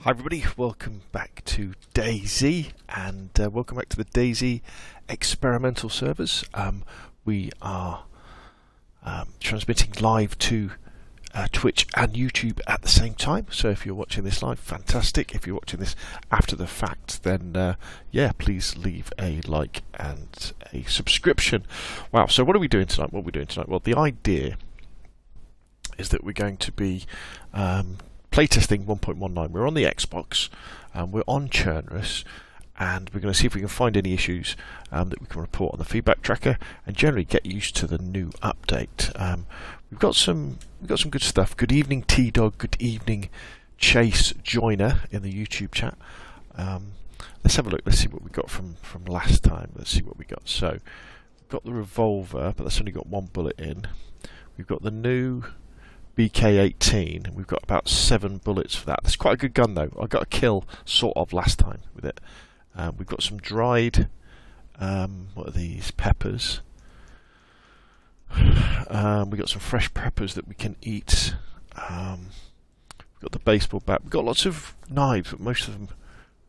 Hi everybody, welcome back to DayZ and welcome back to the DayZ experimental servers. We are transmitting live to Twitch and YouTube at the same time, so if you're watching this live, fantastic. If you're watching this after the fact, then yeah, please leave a like and a subscription. Wow, so what are we doing tonight? Well, the idea is that we're going to be playtesting 1.19. We're on the Xbox, we're on Chernarus, and we're going to see if we can find any issues that we can report on the feedback tracker, and generally get used to the new update. We've got some good stuff. Good evening, T-Dog. Good evening, Chase Joiner in the YouTube chat. Let's have a look. Let's see what we got from last time. Let's see what we got. So we've got the revolver, but that's only got one bullet in. We've got the new BK-18. We've got about 7 bullets for that. That's quite a good gun though. I got a kill sort of last time with it. We've got some dried what are these? Peppers. We've got some fresh peppers that we can eat. We've got the baseball bat. We've got lots of knives, but most of them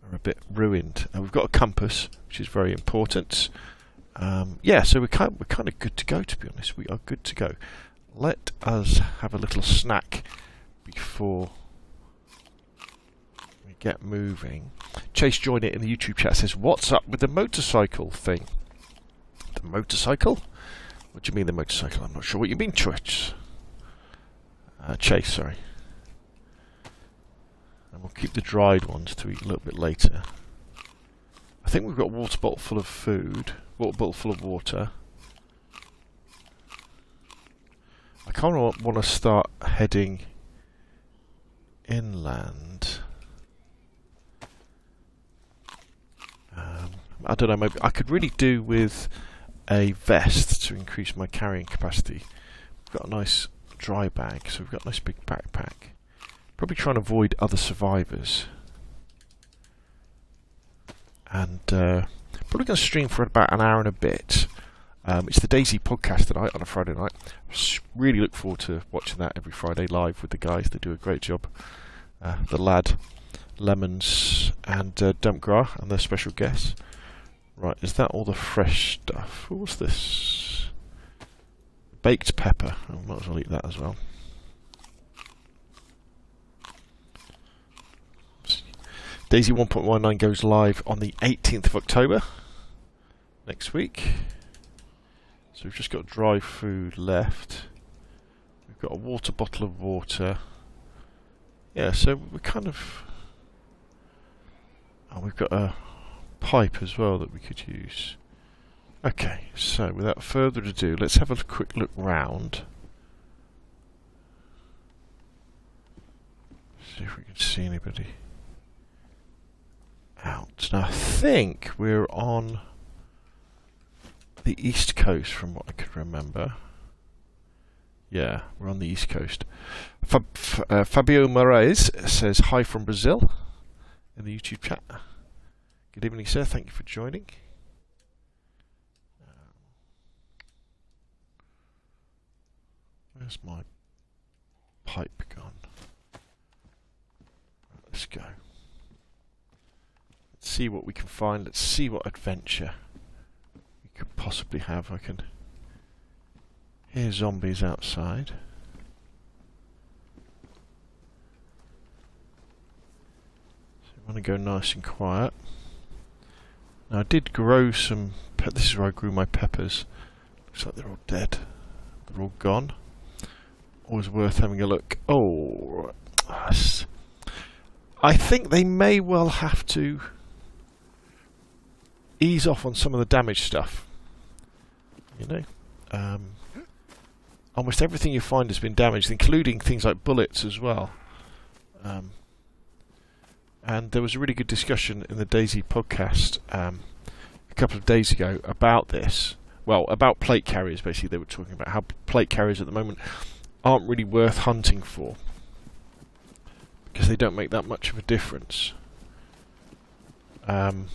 are a bit ruined. We've got a compass, which is very important. Yeah, so we're kind of good to go, to be honest. We are good to go. Let us have a little snack before we get moving. Chase Joiner in the YouTube chat says, "What's up with the motorcycle thing?" The motorcycle? What do you mean the motorcycle? I'm not sure what you mean, Chase. Chase, sorry. And we'll keep the dried ones to eat a little bit later. I think we've got a water bottle full of food. Water bottle full of water. I kind of want to start heading inland. I don't know, maybe I could really do with a vest to increase my carrying capacity. We've got a nice dry bag, so we've got a nice big backpack. Probably try and avoid other survivors. And probably going to stream for about an hour and a bit. It's the DayZ podcast tonight on a Friday night. Really look forward to watching that every Friday live with the guys. They do a great job. The lad, Lemons and Dumpgra and their special guests. Right, is that all the fresh stuff? What's this? Baked pepper. I might as well eat that as well. DayZ 1.19 goes live on the 18th of October next week. So we've just got dry food left. We've got a water bottle of water. Yeah, so we're kind of... Oh, we've got a pipe as well that we could use. Okay, so without further ado, let's have a quick look round. See if we can see anybody out. Now I think we're on the east coast from what I could remember. Yeah, we're on the east coast. Fabio Moraes says hi from Brazil in the YouTube chat. Good evening, sir. Thank you for joining. Where's my pipe gone? Let's go. Let's see what we can find. Let's see what adventure we could possibly have. I can hear zombies outside. So I want to go nice and quiet. Now I did grow some... This is where I grew my peppers. Looks like they're all dead. They're all gone. Always worth having a look. Oh, I think they may well have to ease off on some of the damage stuff. You know? Almost everything you find has been damaged, including things like bullets as well. And there was a really good discussion in the DayZ podcast a couple of days ago about this. Well, about plate carriers, basically. They were talking about how plate carriers at the moment aren't really worth hunting for, because they don't make that much of a difference. And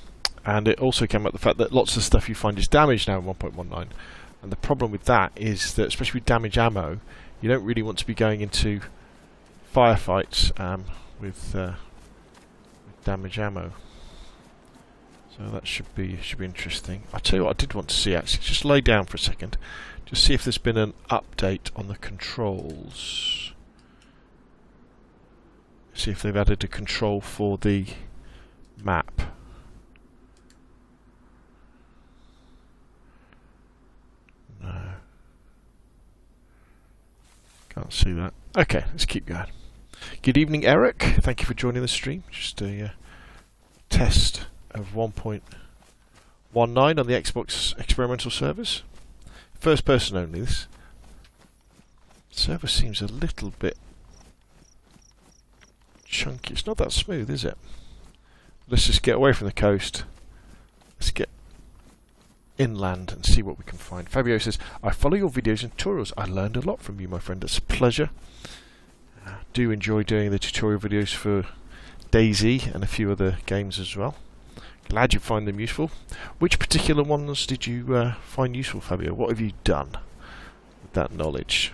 it also came up the fact that lots of stuff you find is damaged now in 1.19. And the problem with that is that, especially with damaged ammo, you don't really want to be going into firefights with damage ammo. So that should be interesting. I'll tell you what I did want to see actually. Just lay down for a second. Just see if there's been an update on the controls. See if they've added a control for the map. No. Can't see that. Okay, let's keep going. Good evening, Eric. Thank you for joining the stream. Just a test of 1.19 on the Xbox experimental servers. First person only. This server seems a little bit chunky. It's not that smooth, is it? Let's just get away from the coast. Let's get inland and see what we can find. Fabio says, I follow your videos and tutorials. I learned a lot from you, my friend. It's a pleasure. Do enjoy doing the tutorial videos for DayZ and a few other games as well. Glad you find them useful. Which particular ones did you find useful, Fabio? What have you done with that knowledge?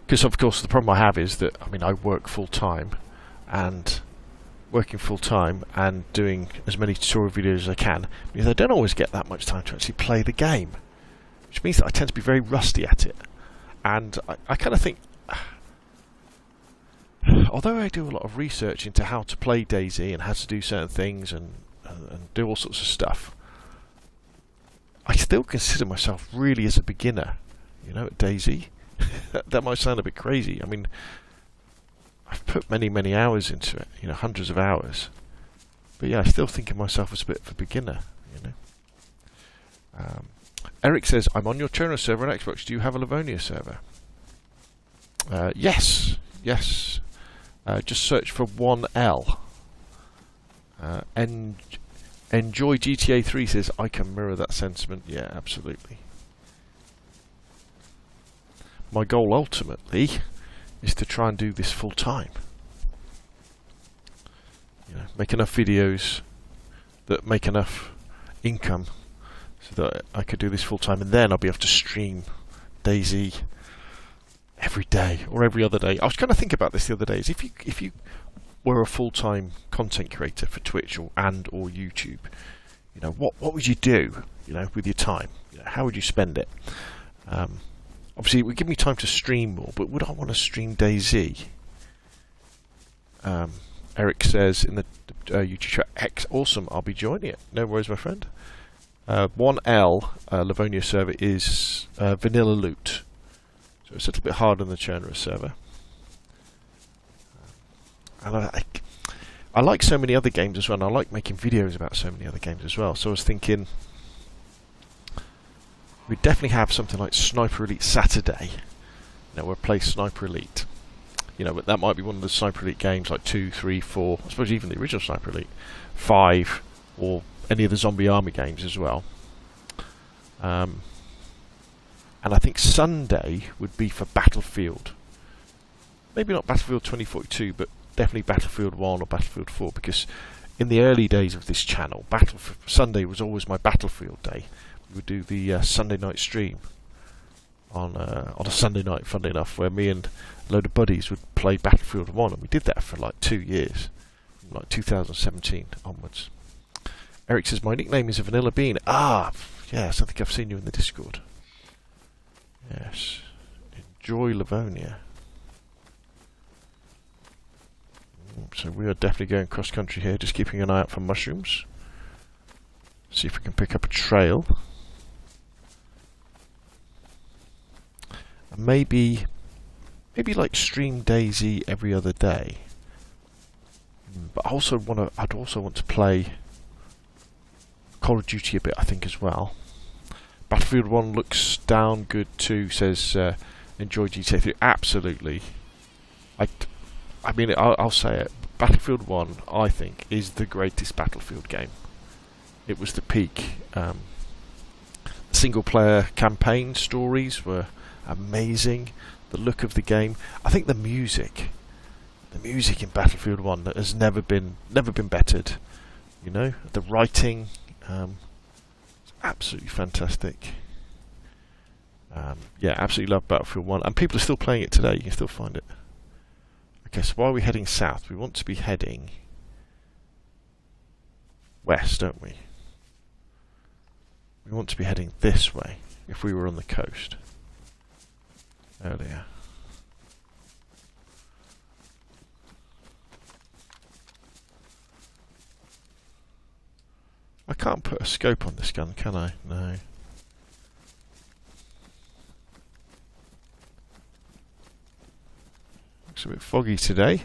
Because of course the problem I have is that I work full time, and working full time and doing as many tutorial videos as I can means I don't always get that much time to actually play the game, which means that I tend to be very rusty at it. And I kind of think, although I do a lot of research into how to play DayZ and how to do certain things and do all sorts of stuff, I still consider myself really as a beginner, at DayZ. That might sound a bit crazy. I've put many hours into it, hundreds of hours. But yeah, I still think of myself as a bit of a beginner, Eric says, I'm on your Chernarus server on Xbox. Do you have a Livonia server? Yes. Just search for 1L. Enjoy GTA 3 says, I can mirror that sentiment. Yeah, absolutely. My goal ultimately is to try and do this full time. Make enough videos that make enough income so that I could do this full time, and then I'll be able to stream DayZ every day or every other day. I was kind of thinking about this the other day. Is if you were a full-time content creator for Twitch or YouTube, what would you do? With your time, how would you spend it? Obviously, it would give me time to stream more, but would I want to stream DayZ? Eric says in the YouTube chat, X, awesome, I'll be joining it. No worries, my friend. 1L Livonia server is vanilla loot. So it's a little bit harder than the Chernarus server. And I like so many other games as well, and I like making videos about so many other games as well. So I was thinking we'd definitely have something like Sniper Elite Saturday. We'll play Sniper Elite. But that might be one of the Sniper Elite games like 2, 3, 4, I suppose even the original Sniper Elite, 5, or any of the Zombie Army games as well. And I think Sunday would be for Battlefield. Maybe not Battlefield 2042, but definitely Battlefield 1 or Battlefield 4, because in the early days of this channel, Sunday was always my Battlefield day. We would do the Sunday night stream on a Sunday night, funnily enough, where me and a load of buddies would play Battlefield 1, and we did that for like 2 years, from like 2017 onwards. Eric says, my nickname is a Vanilla Bean. Ah, yes, I think I've seen you in the Discord. Yes. Enjoy Livonia. So we are definitely going cross country here, just keeping an eye out for mushrooms. See if we can pick up a trail. And maybe like stream DayZ every other day. But I'd also want to play Call of Duty a bit, I think, as well. Battlefield 1 looks down good too, says enjoy GTA 3. Absolutely. I'll say it. Battlefield 1, I think, is the greatest Battlefield game. It was the peak. Single-player campaign stories were amazing. The look of the game. I think the music in Battlefield 1 that has never been bettered. The writing, it's absolutely fantastic. Yeah, absolutely love Battlefield 1, and people are still playing it today. You can still find it. Okay, so while we're heading south, we want to be heading west, don't we? We want to be heading this way if we were on the coast earlier. I can't put a scope on this gun, can I? No. Looks a bit foggy today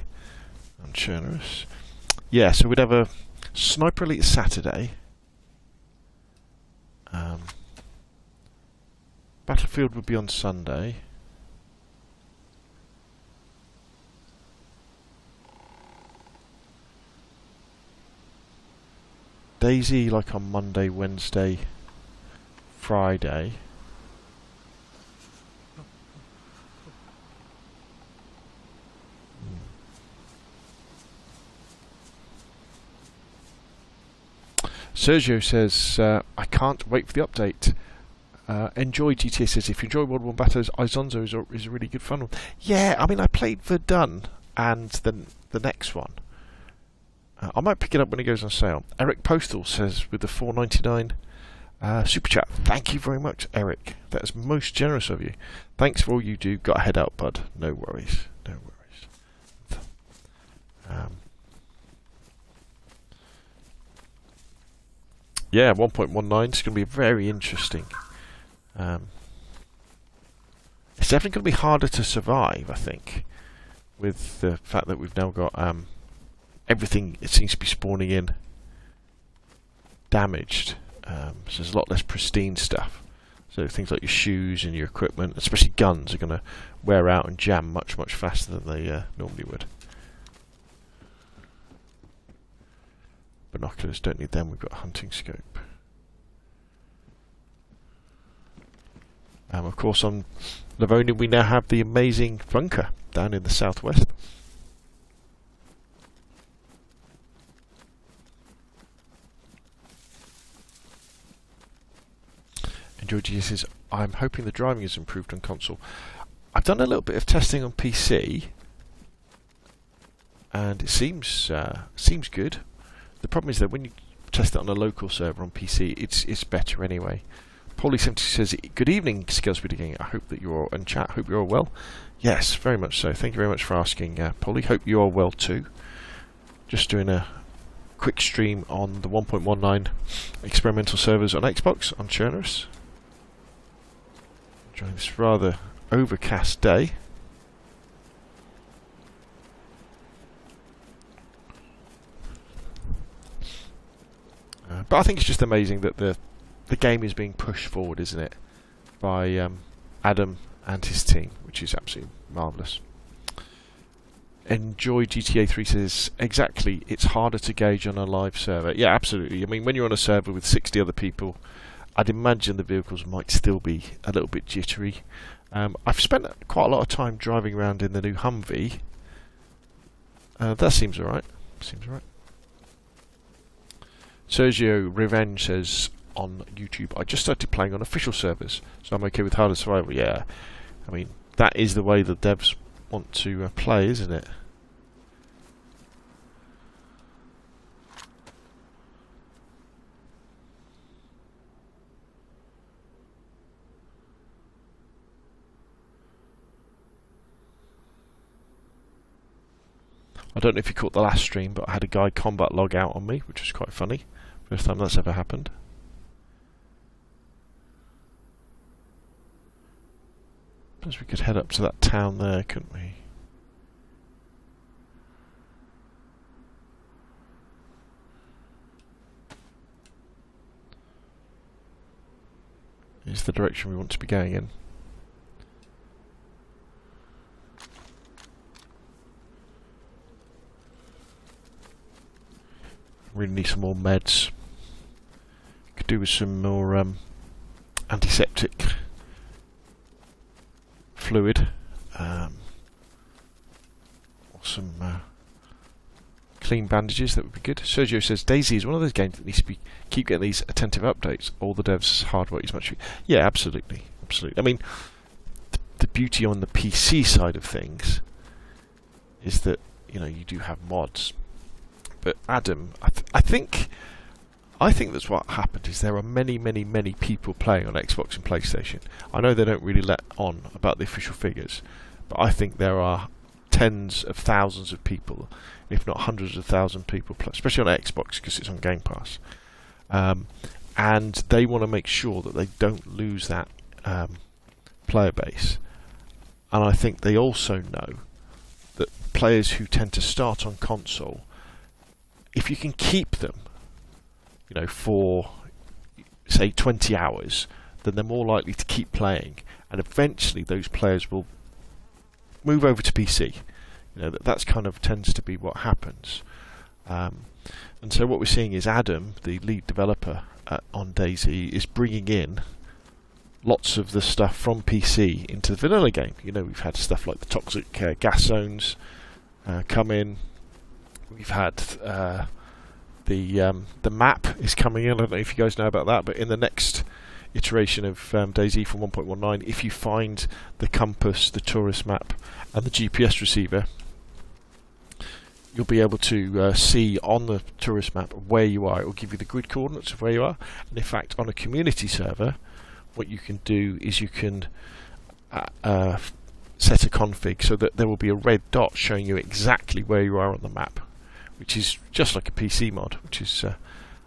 on Chernarus. Yeah, so we'd have a Sniper Elite Saturday. Battlefield would be on Sunday. DayZ like on Monday, Wednesday, Friday. Sergio says, I can't wait for the update. Enjoy GTA says, if you enjoy World War Battles, Izonzo is a really good fun one. Yeah, I mean, I played Verdun and the next one. I might pick it up when it goes on sale. Eric Postal says, with the $4.99 super chat, thank you very much, Eric. That is most generous of you. Thanks for all you do. Got to head out, bud. No worries. No worries. Yeah, 1.19 is going to be very interesting. It's definitely going to be harder to survive, I think, with the fact that we've now got everything, it seems to be spawning in damaged. So there's a lot less pristine stuff. So things like your shoes and your equipment, especially guns, are going to wear out and jam much, much faster than they normally would. Binoculars, don't need them, we've got a hunting scope. Of course, on Livonia we now have the amazing bunker down in the southwest. Enjoy GTA says, I'm hoping the driving is improved on console. I've done a little bit of testing on PC, and it seems good. The problem is that when you test it on a local server on PC, it's better anyway. Polly70 says, good evening, Skillspeed Gang. I hope that you're in chat. Hope you're all well. Yes, very much so. Thank you very much for asking, Polly. Hope you're all well too. Just doing a quick stream on the 1.19 experimental servers on Xbox on Chernarus. Enjoying this rather overcast day. But I think it's just amazing that the game is being pushed forward, isn't it, by Adam and his team, which is absolutely marvellous. Enjoy GTA 3 says, exactly, it's harder to gauge on a live server. Yeah, absolutely. I mean, when you're on a server with 60 other people, I'd imagine the vehicles might still be a little bit jittery. I've spent quite a lot of time driving around in the new Humvee. That seems alright. Seems alright. Sergio Revenge says on YouTube, I just started playing on official servers, so I'm okay with harder survival. Yeah, I mean, that is the way the devs want to play, isn't it? I don't know if you caught the last stream, but I had a guy combat log out on me, which was quite funny. First time that's ever happened. Suppose we could head up to that town there, couldn't we? Is the direction we want to be going in. Really need some more meds. Could do with some more antiseptic fluid, or some clean bandages. That would be good. Sergio says DayZ is one of those games that needs to keep getting these attentive updates. All the devs' hardware is much. Yeah, absolutely, absolutely. I mean, the beauty on the PC side of things is that you do have mods. But Adam, I think that's what happened. Is there are many people playing on Xbox and PlayStation. I know they don't really let on about the official figures, but I think there are tens of thousands of people, if not hundreds of thousands of people, especially on Xbox because it's on Game Pass. And they want to make sure that they don't lose that player base. And I think they also know that players who tend to start on console, if you can keep them, for say 20 hours, then they're more likely to keep playing, and eventually those players will move over to PC. That's kind of tends to be what happens. And so what we're seeing is Adam, the lead developer on DayZ, is bringing in lots of the stuff from PC into the vanilla game. We've had stuff like the toxic gas zones come in. We've had the map is coming in. I don't know if you guys know about that, but in the next iteration of DayZ from 1.19, if you find the compass, the tourist map, and the GPS receiver, you'll be able to see on the tourist map where you are. It will give you the grid coordinates of where you are. And in fact, on a community server, what you can do is you can set a config so that there will be a red dot showing you exactly where you are on the map, which is just like a PC mod, which is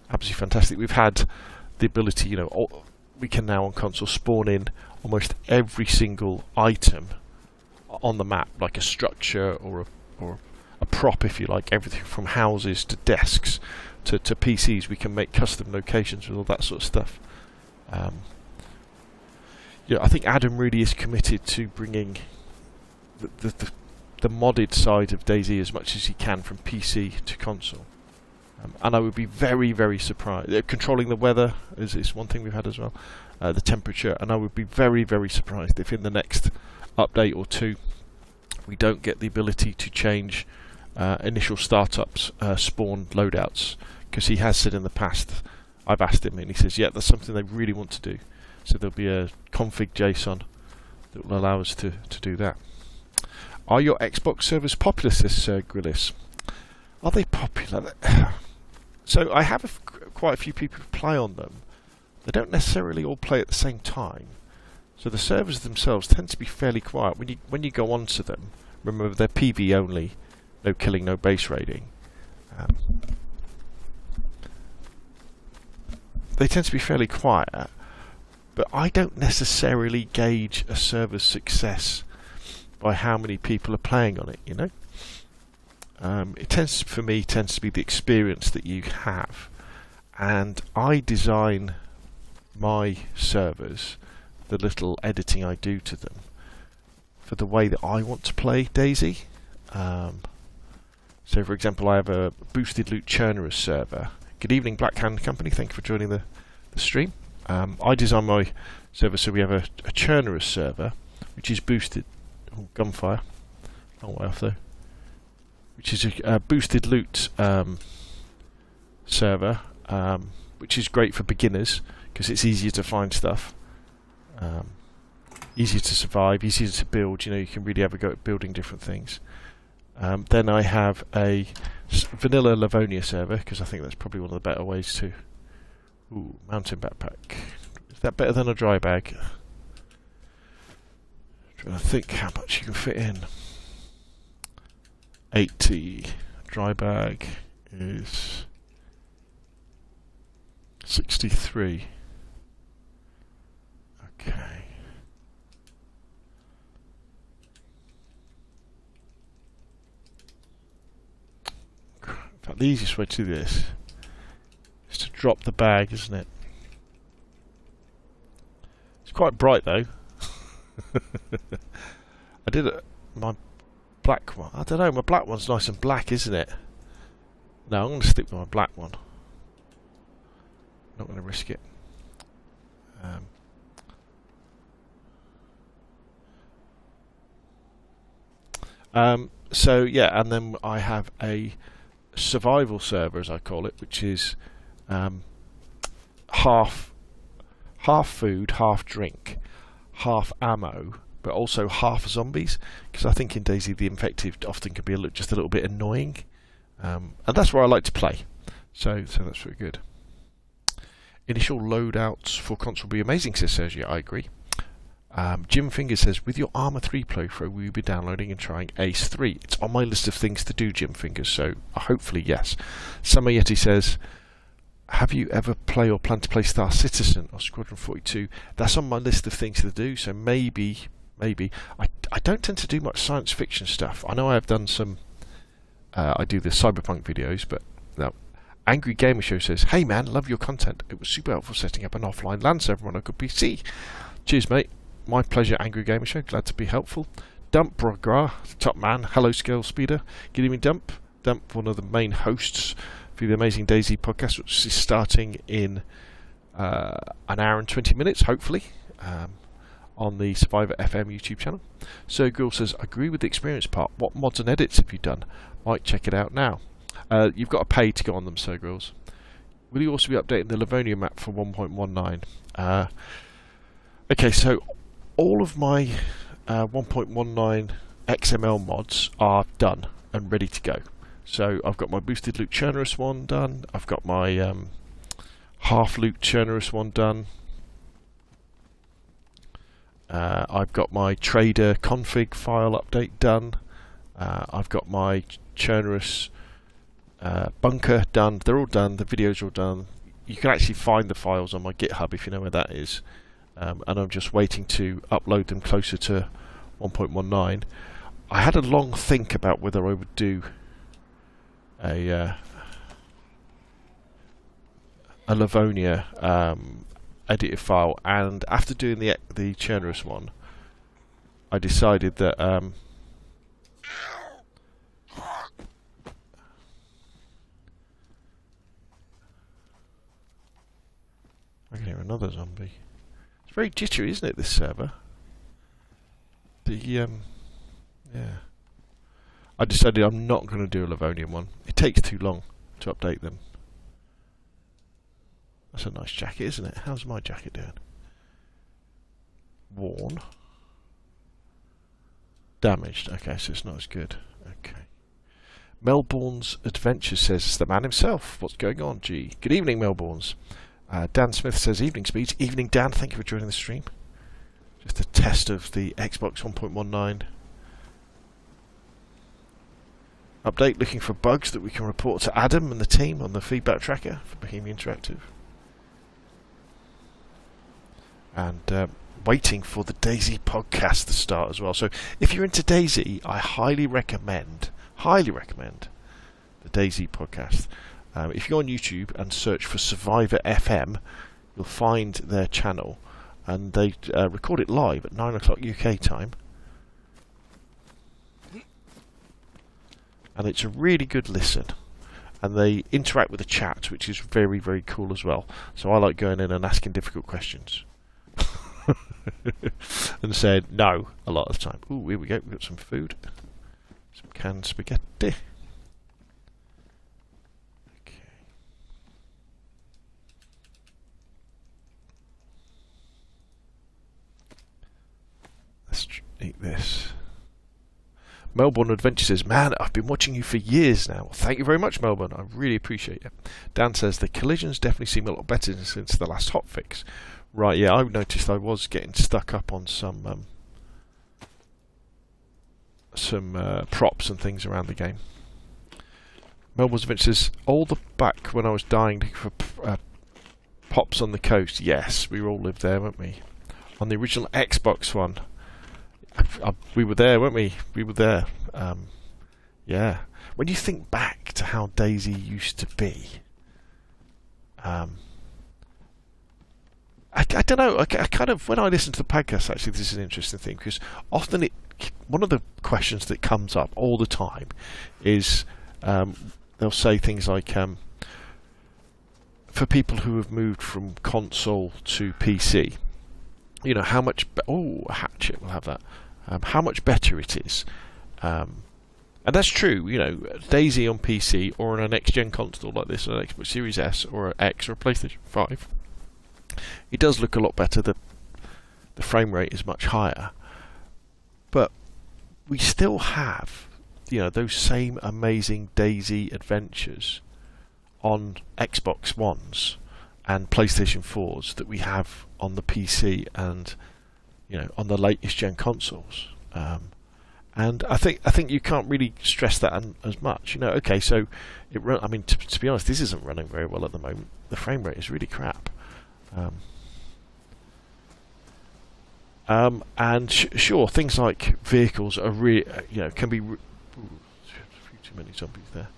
absolutely fantastic. We've had the ability, we can now on console spawn in almost every single item on the map, like a structure or a prop, if you like, everything from houses to desks to PCs. We can make custom locations with all that sort of stuff. I think Adam really is committed to bringing the modded side of DayZ as much as he can from PC to console. And I would be very surprised. Controlling the weather is one thing we've had as well, the temperature, and I would be very surprised if in the next update or two we don't get the ability to change initial startups spawn loadouts, because he has said in the past, I've asked him and he says that's something they really want to do. So there'll be a config JSON that will allow us to do that. Are your Xbox servers popular, says Grillis? Are they popular? So I have quite a few people who play on them. They don't necessarily all play at the same time. So the servers themselves tend to be fairly quiet. When you go onto them, remember they're PV only, no killing, no base raiding. They tend to be fairly quiet, but I don't necessarily gauge a server's success by how many people are playing on it. It tends to be the experience that you have, and I design my servers, the little editing I do to them, for the way that I want to play DayZ. So for example, I have a boosted loot Chernarus server. Good evening, Black Hand Company, thank you for joining the stream. I design my server so we have a Chernarus server which is boosted. Oh, gunfire, long way off though. Which is a boosted loot server, which is great for beginners because it's easier to find stuff, easier to survive, easier to build. You can really have a go at building different things. Then I have a vanilla Livonia server because I think that's probably one of the better ways to. Ooh, mountain backpack. Is that better than a dry bag? Trying to think how much you can fit in. 80. Dry bag is 63. Okay. In fact, the easiest way to do this is to drop the bag, isn't it? It's quite bright though. I did it. My black one. I don't know. My black one's nice and black, isn't it? No, I'm going to stick with my black one. Not going to risk it. So yeah, and then I have a survival server, as I call it, which is half food, half drink, half ammo, but also half zombies, because I think in DayZ the infected often can be just a little bit annoying, and that's where I like to play. So that's very good. Initial loadouts for console will be amazing, says Sergio. I agree. Jim Finger says, with your Armour 3 playthrough, will you be downloading and trying Ace 3? It's on my list of things to do, Jim Fingers, so hopefully yes. Summer Yeti says, have you ever play or plan to play Star Citizen or Squadron 42? That's on my list of things to do, so maybe. I don't tend to do much science fiction stuff. I know I have done some, I do the cyberpunk videos, but no. Angry Gamer Show says, hey man, love your content. It was super helpful setting up an offline LAN server on a good PC. Cheers, mate. My pleasure, Angry Gamer Show. Glad to be helpful. Dump Brogra, top man. Hello, Scale Speeder. Good evening, Dump. Dump, one of the main hosts for the amazing DayZ podcast, which is starting in an hour and 20 minutes, hopefully, on the Survivor FM YouTube channel. So Girl says, agree with the experience part. What mods and edits have you done? Might check it out now. You've got to pay to go on them, Sir Girls. Will you also be updating the Livonia map for 1.19? Okay, so all of my 1.19 XML mods are done and ready to go. So I've got my boosted loot Chernarus one done. I've got my half loot Chernarus one done. I've got my trader config file update done. I've got my Chernarus bunker done. They're all done. The videos are all done. You can actually find the files on my GitHub if you know where that is. And I'm just waiting to upload them closer to 1.19. I had a long think about whether I would do a Livonia edited file, and after doing the Chernarus one, I decided that I can hear another zombie. It's very jittery, isn't it, this server? Yeah. I decided I'm not going to do a Livonian one. It takes too long to update them. That's a nice jacket, isn't it? How's my jacket doing? Worn. Damaged. Okay, so it's not as good. Okay. Melbourne's Adventure says it's the man himself. What's going on, G? Good evening, Melbourne's. Dan Smith says, evening speeds. Evening, Dan. Thank you for joining the stream. Just a test of the Xbox 1.19 update, looking for bugs that we can report to Adam and the team on the feedback tracker for Bohemian Interactive. And waiting for the DayZ podcast to start as well. So if you're into DayZ, I highly recommend the DayZ podcast. If you go on YouTube and search for Survivor FM, you'll find their channel, and they record it live at 9 o'clock UK time. And it's a really good listen. And they interact with the chat, which is very, very cool as well. So I like going in and asking difficult questions. And saying no a lot of the time. Ooh, here we go. We've got some food. Some canned spaghetti. Let's eat this. Melbourne Adventure says, man, I've been watching you for years now. Thank you very much, Melbourne. I really appreciate it. Dan says, the collisions definitely seem a lot better since the last hotfix. Right, yeah, I've noticed I was getting stuck up on some props and things around the game. Melbourne Adventure says, all the back when I was dying for pops on the coast. Yes, we all lived there, weren't we? On the original Xbox one. We were there, weren't we? We were there. Yeah. When you think back to how DayZ used to be, I don't know. I kind of, when I listen to the podcast, actually, this is an interesting thing, because often one of the questions that comes up all the time is they'll say things like, for people who have moved from console to PC, you know, how much... Hatchet, we'll have that. How much better it is. And that's true, you know, DayZ on PC or on a next-gen console like this, an Xbox Series S or an X or a PlayStation 5, it does look a lot better. The frame rate is much higher. but we still have, you know, those same amazing DayZ adventures on Xbox Ones and PlayStation 4s that we have on the PC and, you know, on the latest gen consoles. And I think you can't really stress that as much. You know, okay, so I mean, to be honest, this isn't running very well at the moment. The frame rate is really crap. And sure, things like vehicles are really, you know, can be. Ooh, a few too many zombies there.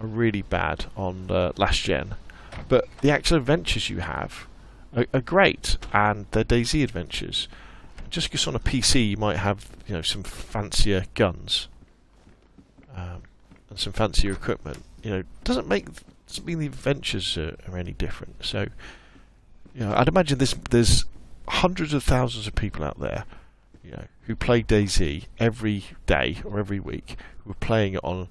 Are really bad on last gen, but the actual adventures you have are great, and they're DayZ adventures. Just because on a PC you might have, you know, some fancier guns and some fancier equipment, you know, doesn't mean the adventures are any different. So, you know, I'd imagine there's hundreds of thousands of people out there, you know, who play DayZ every day or every week, who are playing it on.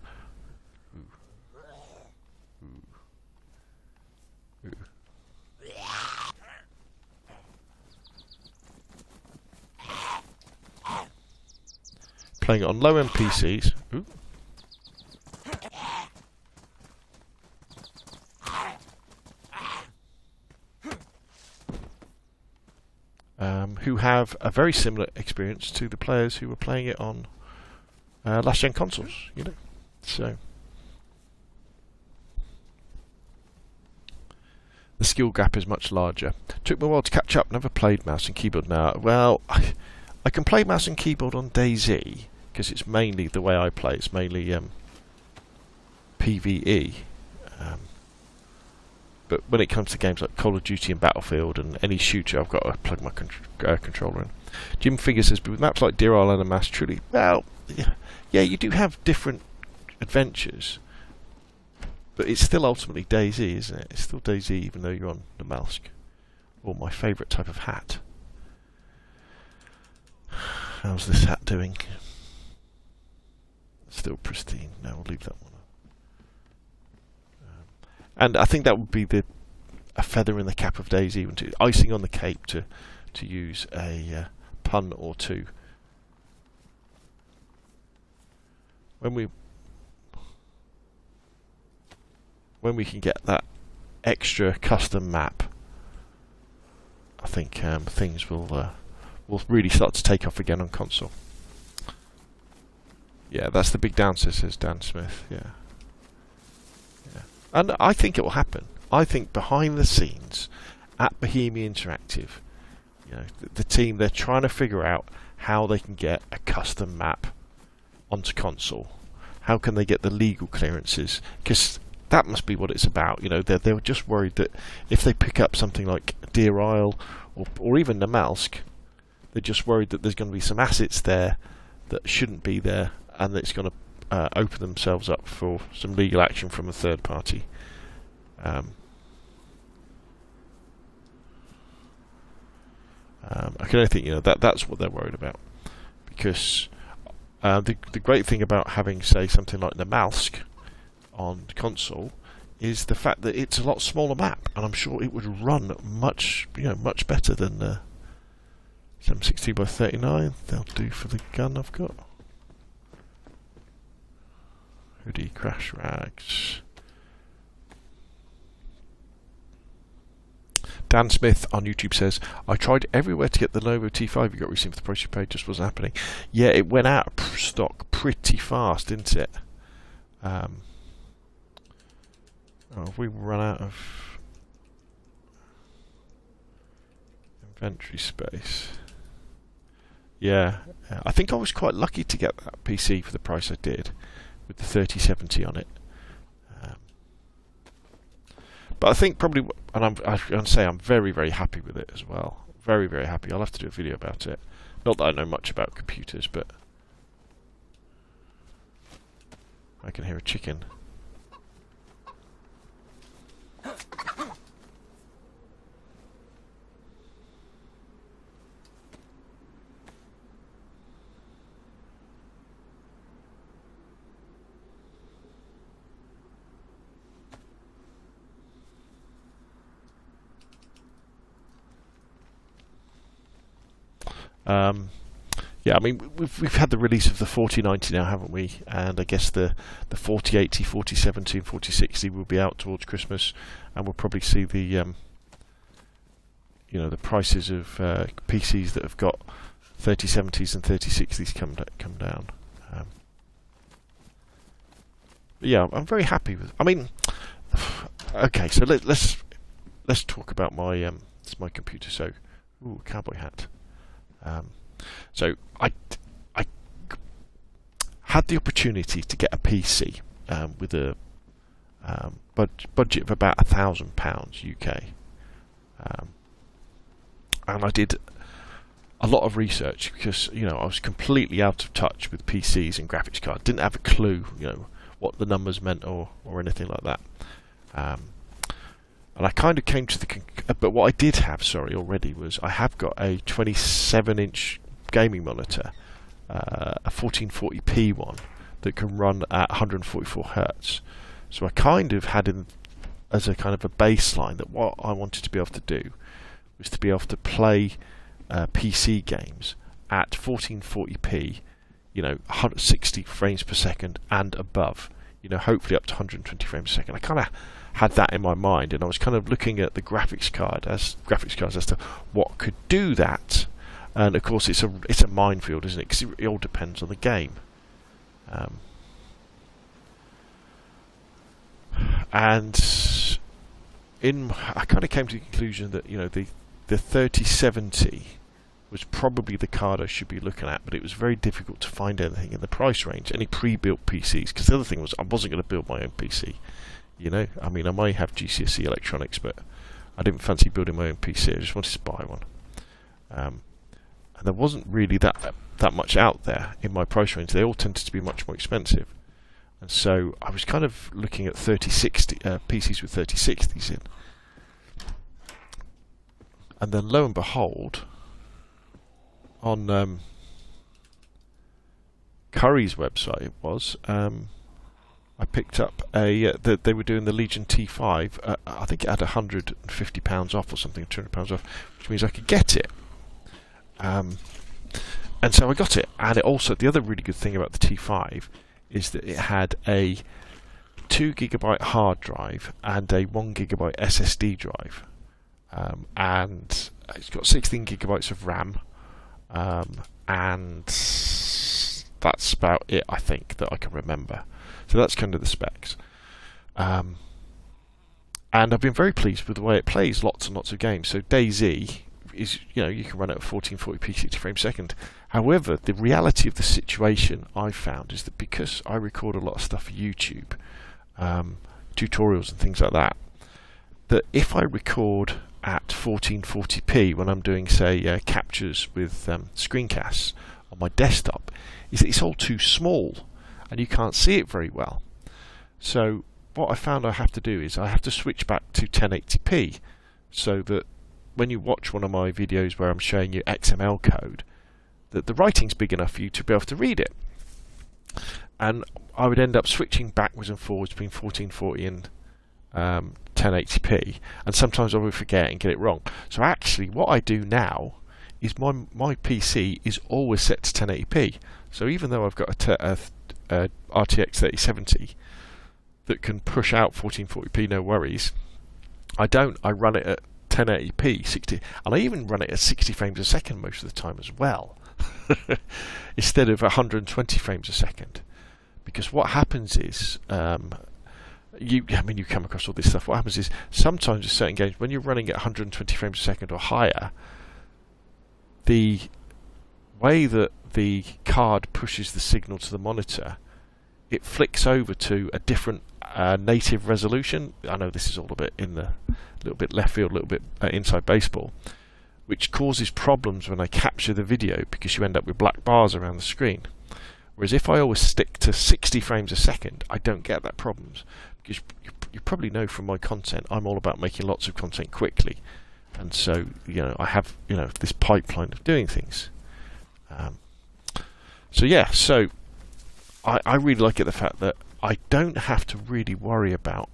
Playing it on low-end PCs. Ooh. Who have a very similar experience to the players who were playing it on last-gen consoles, you know. So the skill gap is much larger. Took me a while to catch up. Never played mouse and keyboard now. Well, I can play mouse and keyboard on DayZ because it's mainly the way I play. It's mainly PvE. But when it comes to games like Call of Duty and Battlefield and any shooter, I've got to plug my controller in. Jim Figure says, but with maps like Deer Island and Mass Truly, well, yeah, you do have different adventures, but it's still ultimately DayZ, isn't it? It's still DayZ, even though you're on the Malsk, or my favourite type of hat. How's this hat doing? Still pristine. No, we'll leave that one. And I think that would be a feather in the cap of DayZ, icing on the cake, to use a pun or two. When we can get that extra custom map, I think things will really start to take off again on console. Yeah, that's the big downside, says Dan Smith. Yeah. And I think it will happen. I think behind the scenes at Bohemia Interactive, you know, the team, they're trying to figure out how they can get a custom map onto console. How can they get the legal clearances? Because that must be what it's about. You know, they're just worried that if they pick up something like Deer Isle or even Namalsk, they're just worried that there's going to be some assets there that shouldn't be there, and that it's going to open themselves up for some legal action from a third party. I can only think, you know, that's what they're worried about, because the great thing about having, say, something like Namalsk on console is the fact that it's a lot smaller map, and I'm sure it would run much better than 760 by 39. They'll do for the gun I've got. Hoodie, crash rags. Dan Smith on YouTube says, I tried everywhere to get the Lenovo T5 you got recently for the price you paid, just wasn't happening. Yeah, it went out of stock pretty fast, didn't it? Have we run out of inventory space? Yeah, I think I was quite lucky to get that PC for the price I did, with the 3070 on it. But I think probably, and I'm going to say I'm very, very happy with it as well. Very, very happy. I'll have to do a video about it. Not that I know much about computers, but I can hear a chicken. yeah, I mean, we've had the release of the 4090 now, haven't we? And I guess the 4080, 4070 and 4060 will be out towards Christmas, and we'll probably see the the prices of PCs that have got 3070s and 3060s come down. But yeah, I'm very happy with. I mean, okay, so let's talk about my my computer. So, ooh, cowboy hat. So I had the opportunity to get a PC with a budget of about £1,000 UK, and I did a lot of research because I was completely out of touch with PCs and graphics cards. Didn't have a clue what the numbers meant or anything like that. And I kind of came to the but what I did have, already was I have got a 27-inch gaming monitor, a 1440p one that can run at 144 Hertz. So I kind of had as a kind of a baseline that what I wanted to be able to do was to be able to play PC games at 1440p, 160 frames per second and above, hopefully up to 120 frames a second. I kind of had that in my mind, and I was kind of looking at the graphics cards as to what could do that. And of course, it's a minefield, isn't it? Because it all depends on the game. And I kind of came to the conclusion that the 3070 was probably the card I should be looking at, but it was very difficult to find anything in the price range, any pre-built PCs. Because the other thing was I wasn't going to build my own PC. I mean, I might have GCSE electronics, but I didn't fancy building my own PC. I just wanted to buy one. And there wasn't really that much out there in my price range. They all tended to be much more expensive. And so I was kind of looking at 3060 PCs with 3060s in. And then lo and behold, on Curry's website it was, I picked up they were doing the Legion T5. I think it had £150 off or something, £200 off, which means I could get it. And so I got it. And it also, the other really good thing about the T5 is that it had a 2GB hard drive and a 1GB SSD drive. And it's got 16GB of RAM. And that's about it, I think, that I can remember. So that's kind of the specs. And I've been very pleased with the way it plays lots and lots of games. So DayZ is, you can run it at 1440p 60 frames a second. However, the reality of the situation I've found is that because I record a lot of stuff for YouTube, tutorials and things like that, that if I record at 1440p when I'm doing, say, captures with screencasts on my desktop, is that it's all too small and you can't see it very well. So what I found I have to do is I have to switch back to 1080p so that when you watch one of my videos where I'm showing you XML code, that the writing's big enough for you to be able to read it. And I would end up switching backwards and forwards between 1440 and 1080p, and sometimes I would forget and get it wrong. So actually what I do now is my PC is always set to 1080p. So even though I've got a RTX 3070 that can push out 1440p, no worries, I run it at 1080p 60, and I even run it at 60 frames a second most of the time as well, instead of 120 frames a second. Because what happens is, you come across all this stuff. What happens is sometimes with certain games, when you're running at 120 frames a second or higher, the way that the card pushes the signal to the monitor, it flicks over to a different native resolution. I know this is all a little bit left field, a little bit inside baseball, which causes problems when I capture the video because you end up with black bars around the screen. Whereas if I always stick to 60 frames a second, I don't get that problems. Because you probably know from my content, I'm all about making lots of content quickly. And so, I have, this pipeline of doing things. So I really like it, the fact that I don't have to really worry about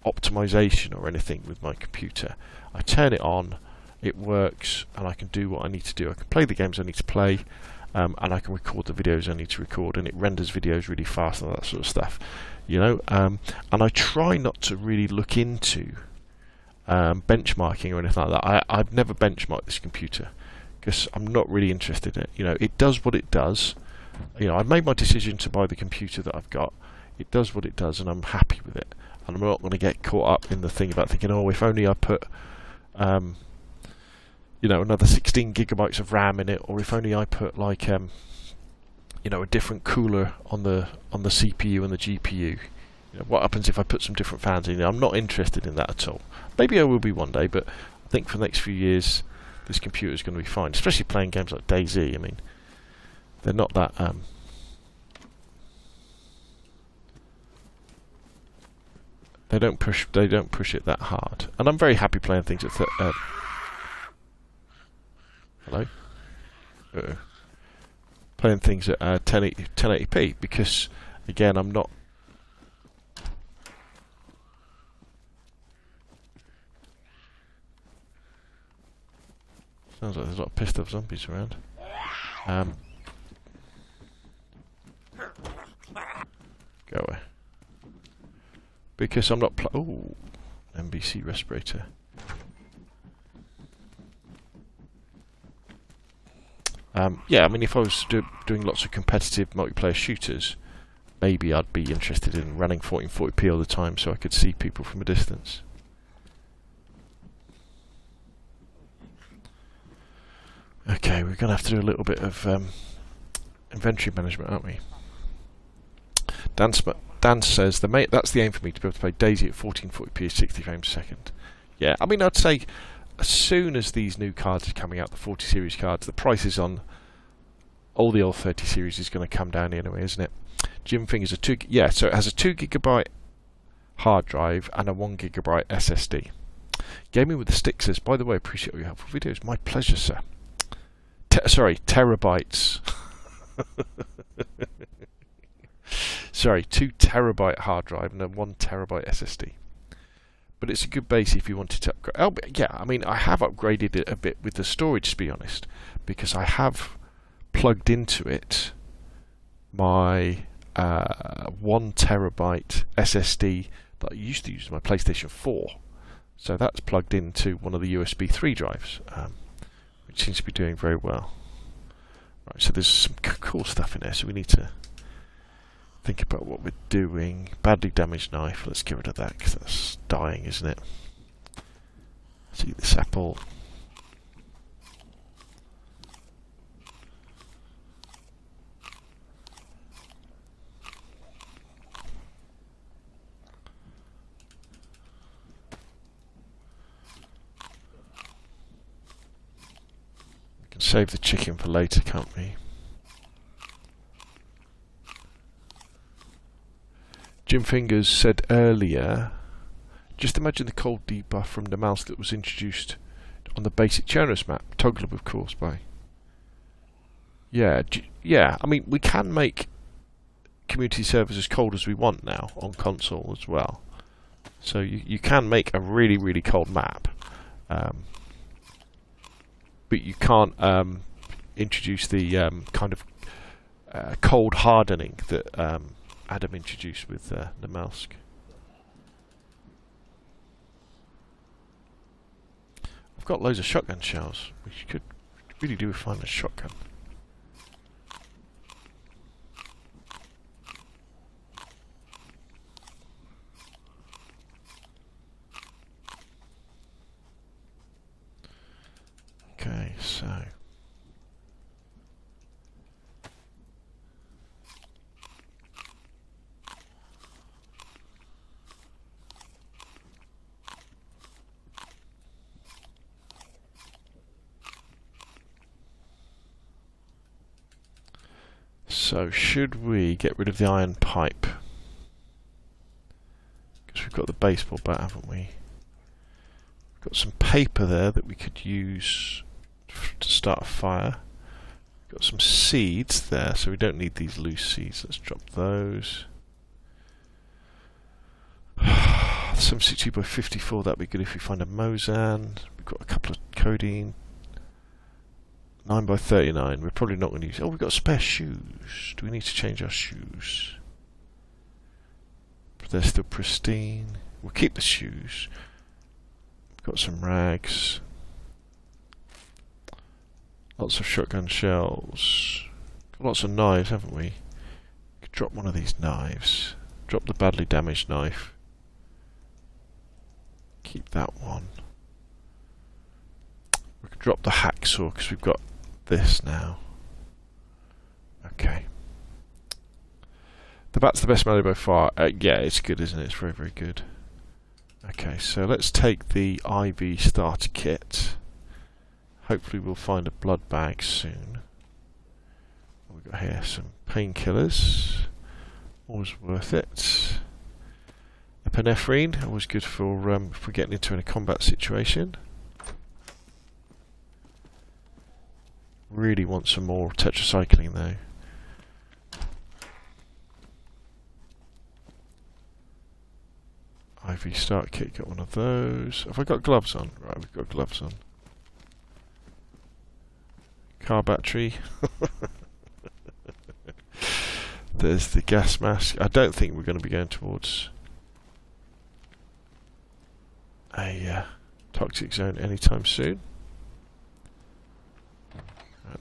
optimization or anything with my computer. I turn it on, it works, and I can do what I need to do. I can play the games I need to play, and I can record the videos I need to record, and it renders videos really fast and all that sort of stuff, you know. And I try not to really look into benchmarking or anything like that. I've never benchmarked this computer because I'm not really interested in it. You know, it does what it does. You know, I've made my decision to buy the computer that I've got. It does what it does, and I'm happy with it. And I'm not going to get caught up in the thing about thinking, oh, if only I put, you know, another 16 gigabytes of RAM in it, or if only I put like, you know, a different cooler on the CPU and the GPU. You know, what happens if I put some different fans in there? I'm not interested in that at all. Maybe I will be one day, but I think for the next few years, this computer is going to be fine. Especially playing games like DayZ. I mean, they're not that. They don't push it that hard, and I'm very happy playing things at. Hello. Playing things at 1080p because, again, I'm not. Sounds like there's a lot of pissed off zombies around. Go away. Because I'm not oh, NBC respirator. Yeah, I mean, if I was doing lots of competitive multiplayer shooters, maybe I'd be interested in running 1440p all the time so I could see people from a distance. Okay, we're going to have to do a little bit of inventory management, aren't we? Dan says, that's the aim for me, to be able to play DayZ at 1440p at 60 frames a second. Yeah, I mean, I'd say as soon as these new cards are coming out, the 40 series cards, the prices on all the old 30 series is going to come down anyway, isn't it? Jim Fingers so it has a 2 gigabyte hard drive and a 1 gigabyte SSD. Gaming with the Stick says, by the way, appreciate all your helpful videos. My pleasure, sir. Sorry, terabytes. Sorry, 2 terabyte hard drive and a 1 terabyte SSD. But it's a good base if you wanted to upgrade. Oh, yeah, I mean, I have upgraded it a bit with the storage, to be honest, because I have plugged into it my 1 terabyte SSD that I used to use on my PlayStation 4. So that's plugged into one of the USB 3 drives, which seems to be doing very well. Right, so there's some cool stuff in there, so we need to think about what we're doing. Badly damaged knife, let's get rid of that because that's dying, isn't it? See this apple. We can save the chicken for later, can't we? Jim Fingers said earlier, just imagine the cold debuff from the mouse that was introduced on the basic Chernarus map, toggleable of course by. Yeah, I mean, we can make community servers as cold as we want now on console as well. So you can make a really, really cold map. But you can't introduce the kind of cold hardening that Adam introduced with the mouse. I've got loads of shotgun shells. We could really do with finding a shotgun. Okay, so should we get rid of the iron pipe? Because we've got the baseball bat, haven't we? We've got some paper there that we could use to start a fire. We've got some seeds there, so we don't need these loose seeds. Let's drop those. Some 60 by 54, that'd be good if we find a Mosan. We've got a couple of codeine. 9 by 39. We're probably not going to use... Oh, we've got spare shoes. Do we need to change our shoes? But they're still pristine. We'll keep the shoes. We've got some rags. Lots of shotgun shells. Got lots of knives, haven't we? Could drop one of these knives. Drop the badly damaged knife. Keep that one. We could drop the hacksaw because we've got this now. Okay. The bat's the best melee by far. Yeah, it's good, isn't it? It's very, very good. Okay, so let's take the IV starter kit. Hopefully we'll find a blood bag soon. What we've got here, some painkillers. Always worth it. Epinephrine, always good for if we're getting into a combat situation. Really want some more tetracycline though. IV start kit, got one of those. Have I got gloves on? Right, we've got gloves on. Car battery. There's the gas mask. I don't think we're going to be going towards a toxic zone anytime soon.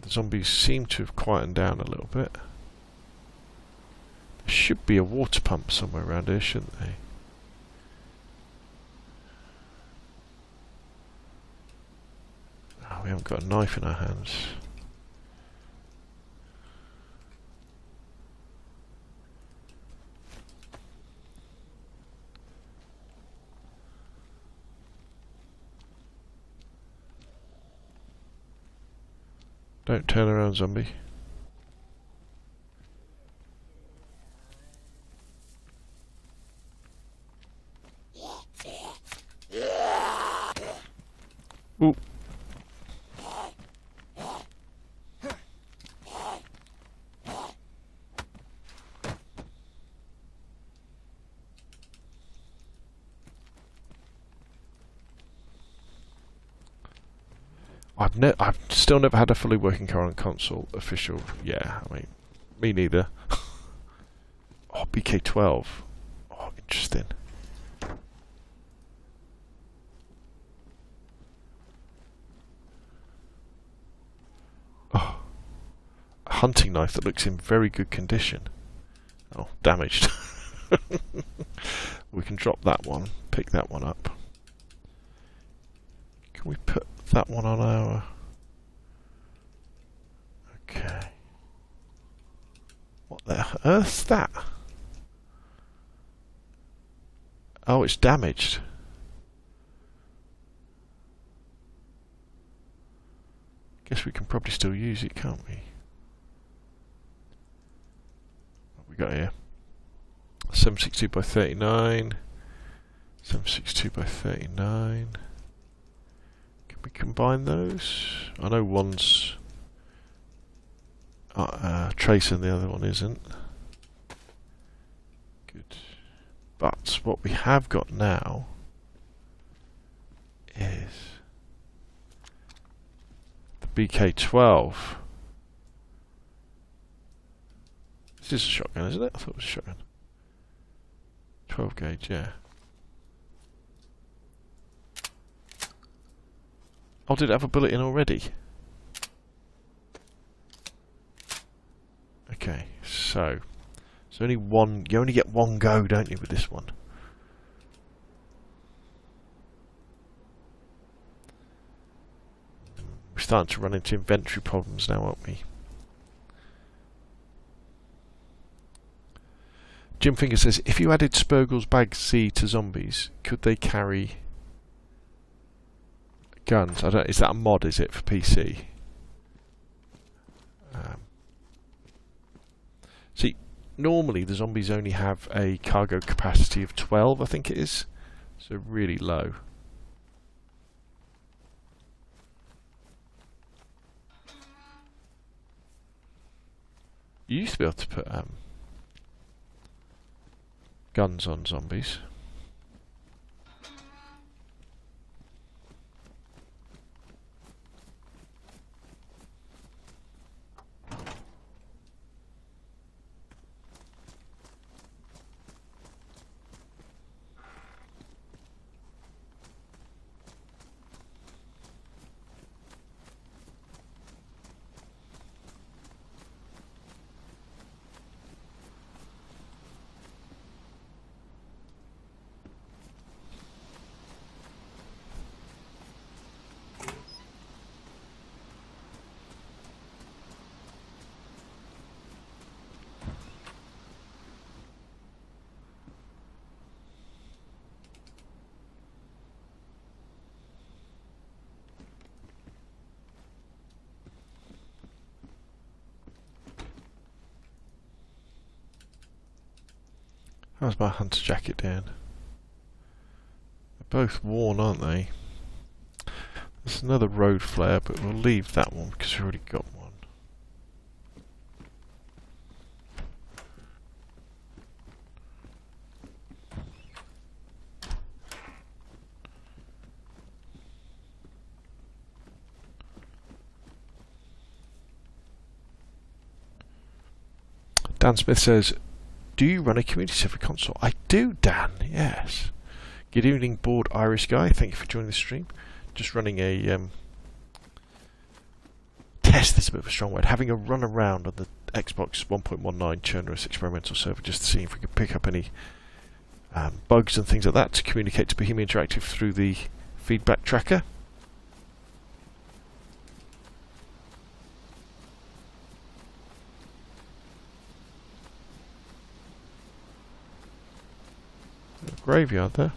The zombies seem to have quietened down a little bit. There should be a water pump somewhere around here, shouldn't they? Oh, we haven't got a knife in our hands. Don't turn around, zombie. Ooh. I've still never had a fully working current console official. Yeah, I mean, me neither. Oh, BK12. Oh, interesting. Oh, a hunting knife that looks in very good condition. Oh, damaged. We can drop that one, pick that one up. Can we put that one on our... Okay. What the earth's that? Oh, it's damaged. Guess we can probably still use it, can't we? What we got here? 762 by 39. 762 by 39. Can we combine those? I know one's trace and the other one isn't. Good. But what we have got now is the BK12. This is a shotgun, isn't it? I thought it was a shotgun. 12 gauge, yeah. Oh, did it have a bullet in already? Okay, so there's only one. You only get one go, don't you, with this one? We're starting to run into inventory problems now, aren't we? Jim Finger says, if you added Spurgle's Bag Z to zombies, could they carry guns? I don't. Is that a mod? Is it for PC? See, normally the zombies only have a cargo capacity of 12, I think it is, so really low. You used to be able to put guns on zombies. How's my hunter jacket doing? They're both worn, aren't they? There's another road flare, but we'll leave that one because we've already got one. Dan Smith says, do you run a community server console? I do, Dan, yes. Good evening, bored Irish guy. Thank you for joining the stream. Just running a test is a bit of a strong word. Having a run around on the Xbox 1.19 Chernarus experimental server just to see if we could pick up any bugs and things like that to communicate to Bohemia Interactive through the feedback tracker. Graveyard there.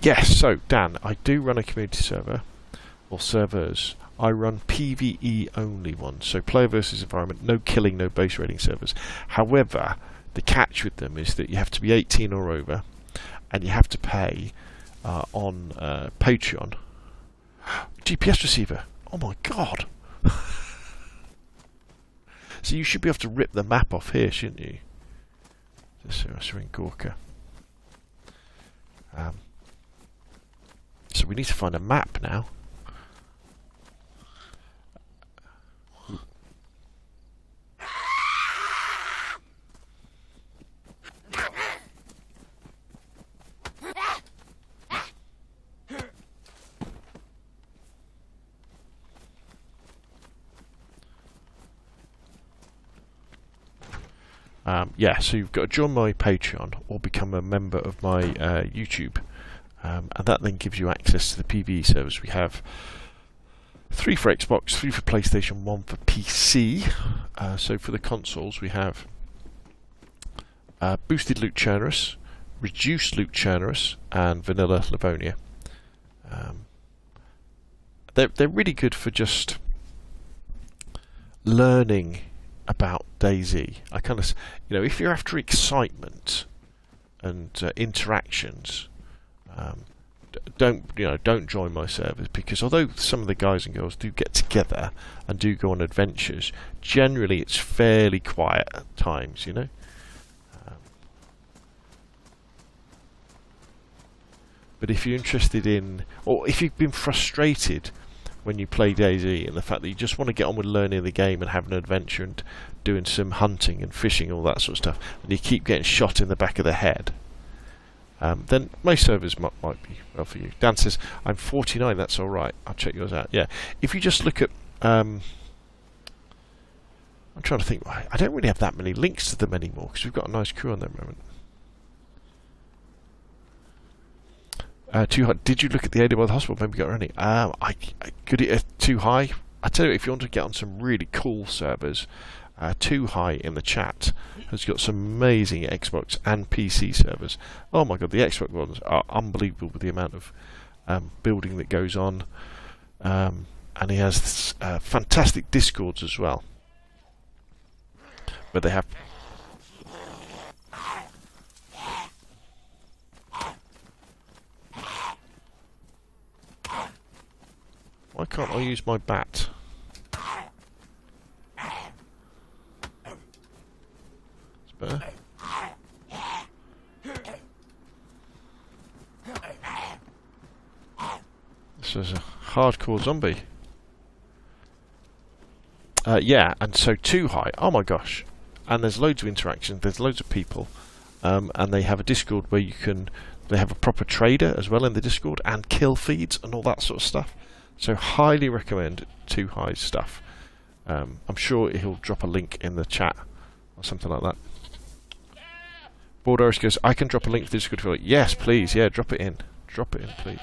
Yes, so Dan, I do run a community server, or servers. I run PvE only ones, so player versus environment, no killing, no base raiding servers. However, the catch with them is that you have to be 18 or over, and you have to pay on Patreon. GPS receiver, oh my god! So you should be able to rip the map off here, shouldn't you? So we're in Gorka. So we need to find a map now. Yeah, so you've got to join my Patreon or become a member of my YouTube, and that then gives you access to the PvE servers. We have 3 for Xbox, 3 for PlayStation, 1 for PC. So for the consoles we have Boosted Loot Chernarus, Reduced Loot Chernarus, and Vanilla Livonia. They're really good for just learning about DayZ. I kind of, if you're after excitement and interactions, don't join my servers, because although some of the guys and girls do get together and do go on adventures, generally it's fairly quiet at times, But if you're interested in, or if you've been frustrated when you play DayZ and the fact that you just want to get on with learning the game and having an adventure and doing some hunting and fishing, all that sort of stuff, and you keep getting shot in the back of the head, then most servers might be well for you. Dan says, I'm 49, that's alright, I'll check yours out. Yeah, if you just look at, I'm trying to think, I don't really have that many links to them anymore, because we've got a nice crew on there at the moment. Too high. Did you look at the AWOL hospital? Maybe got any. Could it too high? I tell you, if you want to get on some really cool servers, Too High in the chat has got some amazing Xbox and PC servers. Oh my god, the Xbox ones are unbelievable with the amount of building that goes on, and he has fantastic Discords as well, where they have. Why can't I use my bat? It's better. This is a hardcore zombie. Yeah, and so Too High. Oh my gosh. And there's loads of interaction, there's loads of people. And they have a Discord where you can... They have a proper trader as well in the Discord, and kill feeds and all that sort of stuff. So highly recommend Too High's stuff. I'm sure he'll drop a link in the chat or something like that. Bordeaux goes, I can drop a link to the Discord for you. Yes, please. Yeah, drop it in. Drop it in, please.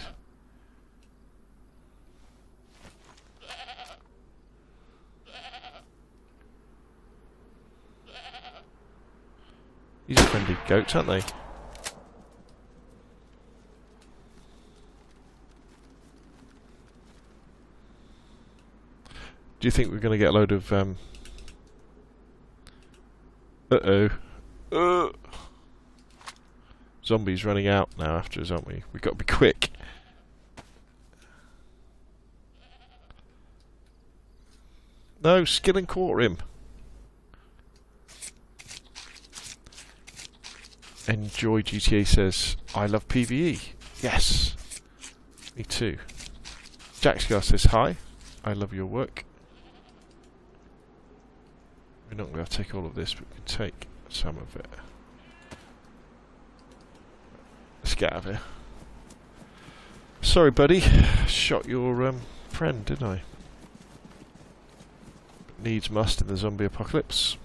These are friendly goats, aren't they? Do you think we're going to get a load of... zombies running out now after us, aren't we? We've got to be quick. No, skill and quarter him. Enjoy GTA says, I love PvE. Yes, me too. Jackscar says, hi, I love your work. We're not going to take all of this, but we can take some of it. Let's get out of here. Sorry, buddy. Shot your friend, didn't I? Needs must in the zombie apocalypse.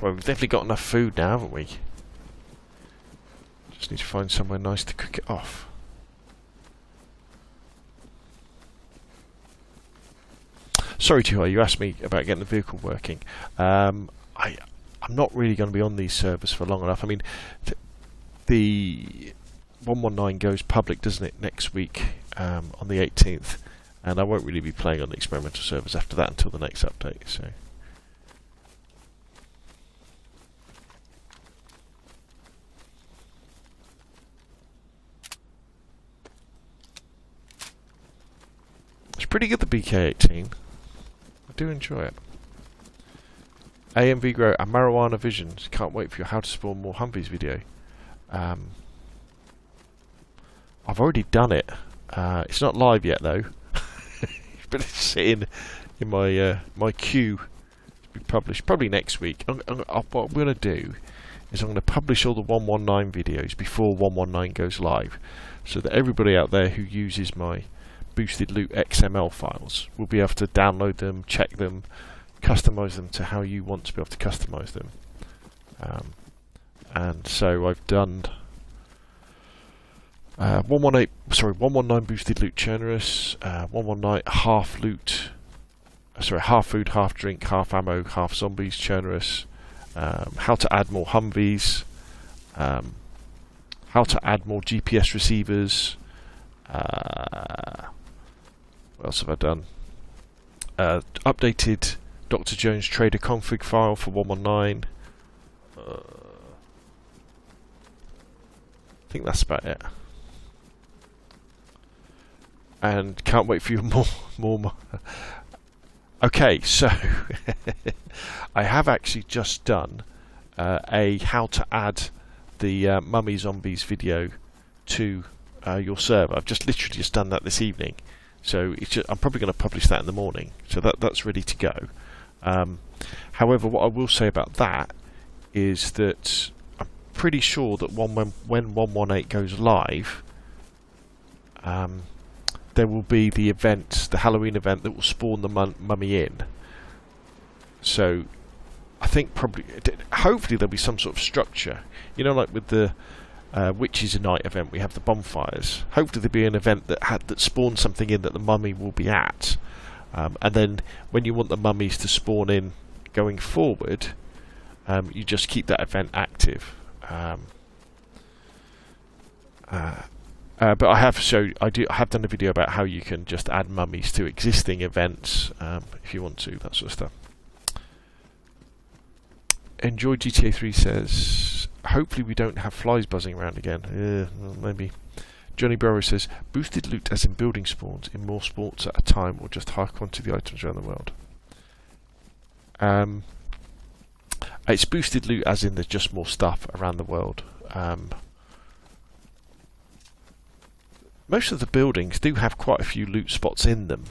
Well, we've definitely got enough food now, haven't we? Just need to find somewhere nice to cook it off. Sorry, Tuhai, you asked me about getting the vehicle working. I'm not really going to be on these servers for long enough. I mean, the 119 goes public, doesn't it, next week on the 18th, and I won't really be playing on the experimental servers after that until the next update. So. It's pretty good, the BK-18. I do enjoy it. AMV Grow and Marijuana Visions. Can't wait for your How to Spawn More Humvees video. I've already done it. It's not live yet though, but it's sitting in my my queue to be published probably next week. What I'm going to do is I'm going to publish all the 119 videos before 119 goes live, so that everybody out there who uses my boosted loot XML files will be able to download them, check them, customize them to how you want to be able to customize them. And so I've done 119 boosted loot Chernarus, 119 half loot, half food, half drink, half ammo, half zombies Chernarus, how to add more Humvees, how to add more GPS receivers. What else have I done? Updated Dr. Jones trader config file for 119. I think that's about it. And can't wait for your more. Okay, so I have actually just done a how to add the mummy zombies video to your server. I've just literally just done that this evening, so I'm probably going to publish that in the morning. So that's ready to go. However, what I will say about that is that I'm pretty sure that when 118 goes live, there will be the event, the Halloween event that will spawn the mummy in. So I think hopefully there'll be some sort of structure. You know, like with the Witches Night event, we have the bonfires. Hopefully there'll be an event that spawns something in that the mummy will be at. And then when you want the mummies to spawn in going forward, you just keep that event active. But I have done a video about how you can just add mummies to existing events if you want to, that sort of stuff. Enjoy GTA 3 says, hopefully we don't have flies buzzing around again. Well, maybe. Johnny Burrow says, boosted loot as in building spawns in more sports at a time, or just high quantity of items around the world. It's boosted loot as in there's just more stuff around the world. Most of the buildings do have quite a few loot spots in them,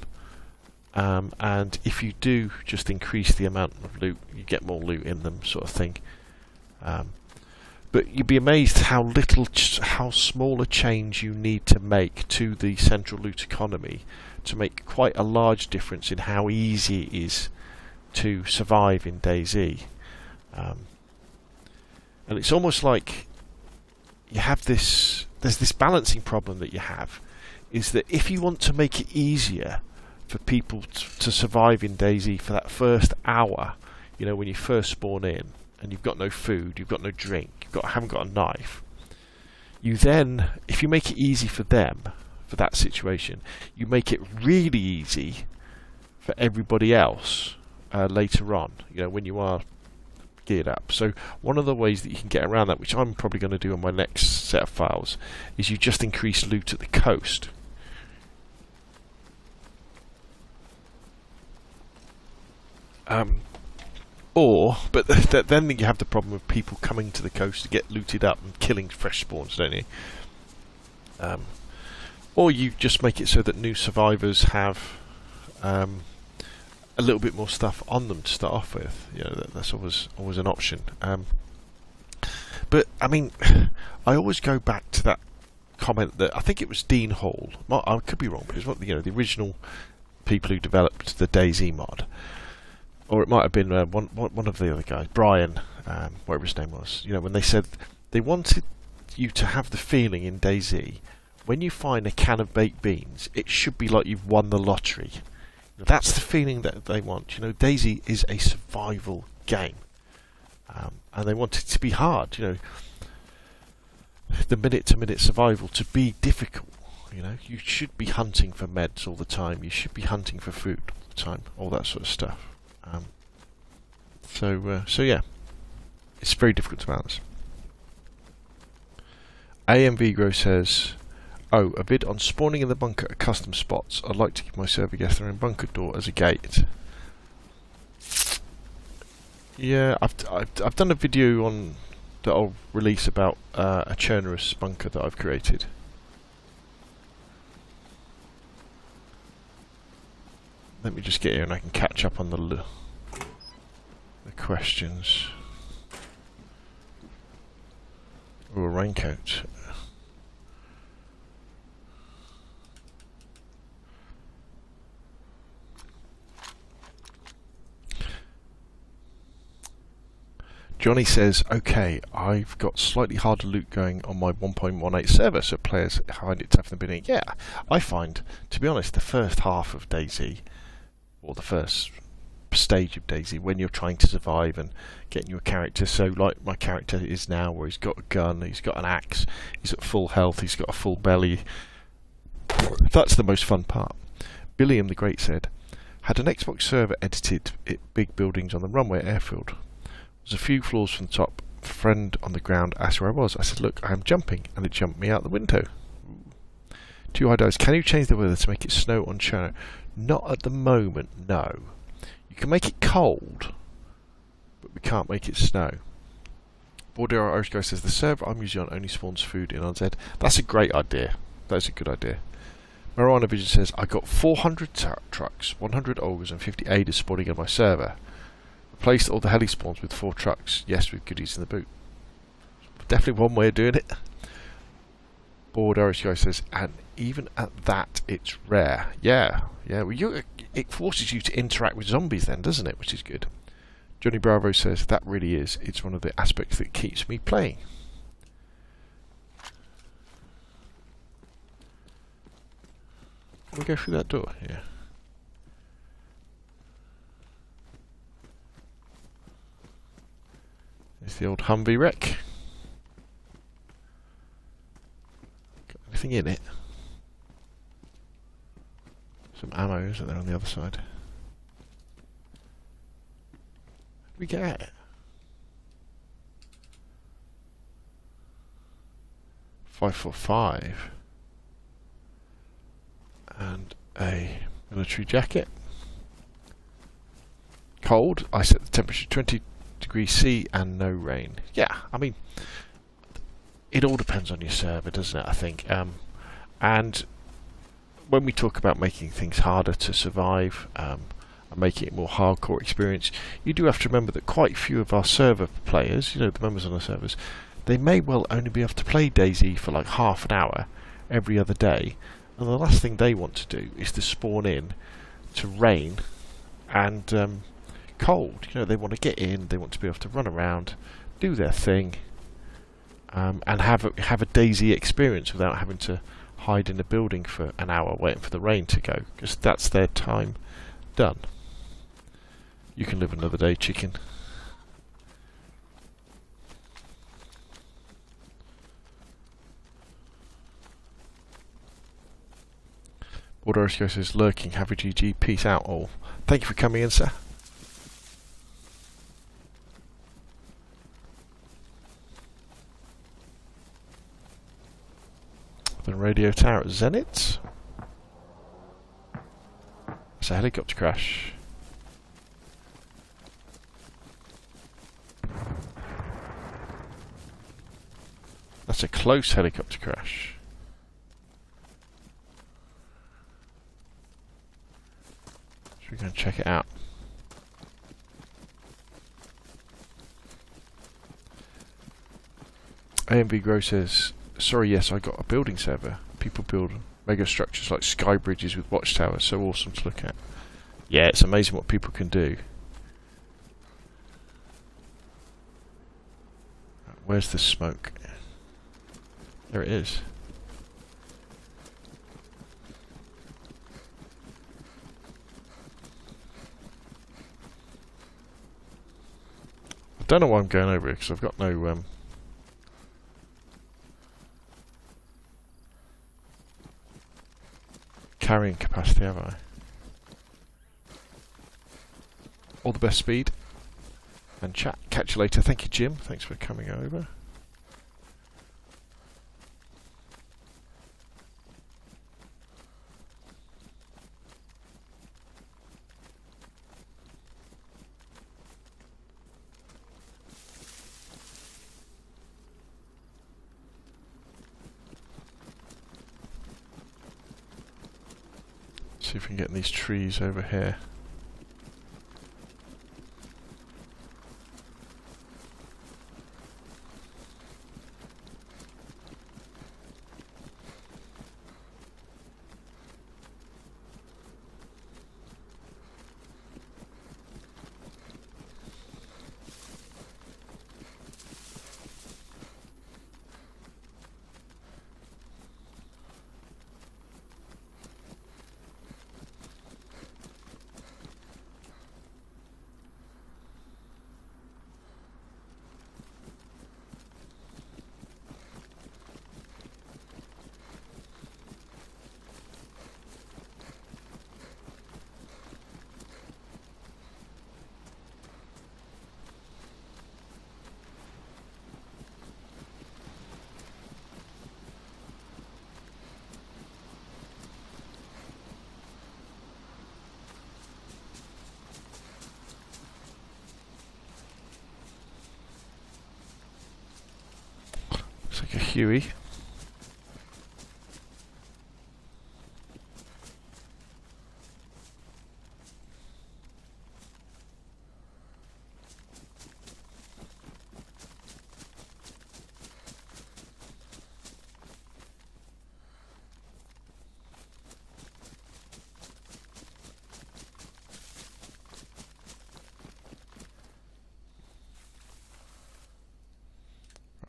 and if you do just increase the amount of loot, you get more loot in them, sort of thing. But you'd be amazed how small a change you need to make to the central loot economy to make quite a large difference in how easy it is to survive in DayZ. And it's almost like you have there's this balancing problem that you have, is that if you want to make it easier for people to survive in DayZ for that first hour, you know, when you first spawn in and you've got no food, you've got no drink, haven't got a knife, you then, if you make it easy for them for that situation, you make it really easy for everybody else later on. You know, when you are geared up. So one of the ways that you can get around that, which I'm probably going to do on my next set of files, is you just increase loot at the coast. But then you have the problem of people coming to the coast to get looted up and killing fresh spawns, don't you? Or you just make it so that new survivors have a little bit more stuff on them to start off with. You know, that's always an option. But I mean, I always go back to that comment that I think it was Dean Hall. I could be wrong, but it's the original people who developed the DayZ mod. Or it might have been one of the other guys, Brian, whatever his name was. You know, when they said they wanted you to have the feeling in DayZ, when you find a can of baked beans, it should be like you've won the lottery. That's the feeling that they want. You know, DayZ is a survival game, and they want it to be hard. You know, the minute-to-minute survival to be difficult. You know, you should be hunting for meds all the time. You should be hunting for food all the time. All that sort of stuff. So yeah, it's very difficult to balance. AMV Grow says, "Oh, a vid on spawning in the bunker at custom spots. I'd like to give my server guests their own bunker door as a gate." Yeah, I've done a video on that I'll release about a Chernarus bunker that I've created. Let me just get here and I can catch up on the questions. Ooh, a raincoat. Johnny says, "Okay, I've got slightly harder loot going on my 1.18 server, so players find it tough in the beginning." Yeah, I find, to be honest, the first half of DayZ, or the first stage of DayZ, when you're trying to survive and getting your character, so like my character is now, where he's got a gun, he's got an axe, he's at full health, he's got a full belly. That's the most fun part. Billiam the Great said, "Had an Xbox server edited big buildings on the runway at airfield. There's a few floors from the top. A friend on the ground asked where I was. I said, 'Look, I am jumping,' and it jumped me out the window." Two High, "Can you change the weather to make it snow on Chernarus?" Not at the moment, no. You can make it cold, but we can't make it snow. Bordeaux Irish Guy says, "The server I'm usually on only spawns food in on Z." That's a great idea. That's a good idea. Marijuana Vision says, "I got 400 trucks, 100 ogres and 50 aiders spawning on my server. Replaced all the heli spawns with 4 trucks. Yes, with goodies in the boot." Definitely one way of doing it. Bored Irish Guy says, "And even at that, it's rare." Yeah. Well, it forces you to interact with zombies then, doesn't it? Which is good. Johnny Bravo says, "That really is. It's one of the aspects that keeps me playing." Can we go through that door? Yeah. There's the old Humvee wreck. Got anything in it? Some ammo, isn't there, on the other side? What did we get? 545. And a military jacket. Cold. I set the temperature 20 degrees C and no rain. Yeah, I mean, it all depends on your server, doesn't it, I think. And when we talk about making things harder to survive and making it more hardcore experience, you do have to remember that quite a few of our server players, you know, the members on our servers, they may well only be able to play DayZ for like half an hour every other day, and the last thing they want to do is to spawn in to rain and cold. You know, they want to get in, they want to be able to run around, do their thing, and have a DayZ experience without having to hide in a building for an hour waiting for the rain to go, because that's their time done. You can live another day, chicken. Bordeaux says, "Lurking, have a GG, peace out all." Thank you for coming in, sir. The radio tower at Zenit. It's a helicopter crash. That's a close helicopter crash. Should we go and check it out? AMV Grow says, sorry, yes, I got a building server. People build mega structures like sky bridges with watchtowers, so awesome to look at. Yeah, it's amazing what people can do. Where's the smoke? There it is. I don't know why I'm going over it, because I've got no carrying capacity, have I? All the best, Speed. And chat. Catch you later. Thank you, Jim. Thanks for coming over. See if we can get these trees over here. Looks like a Huey.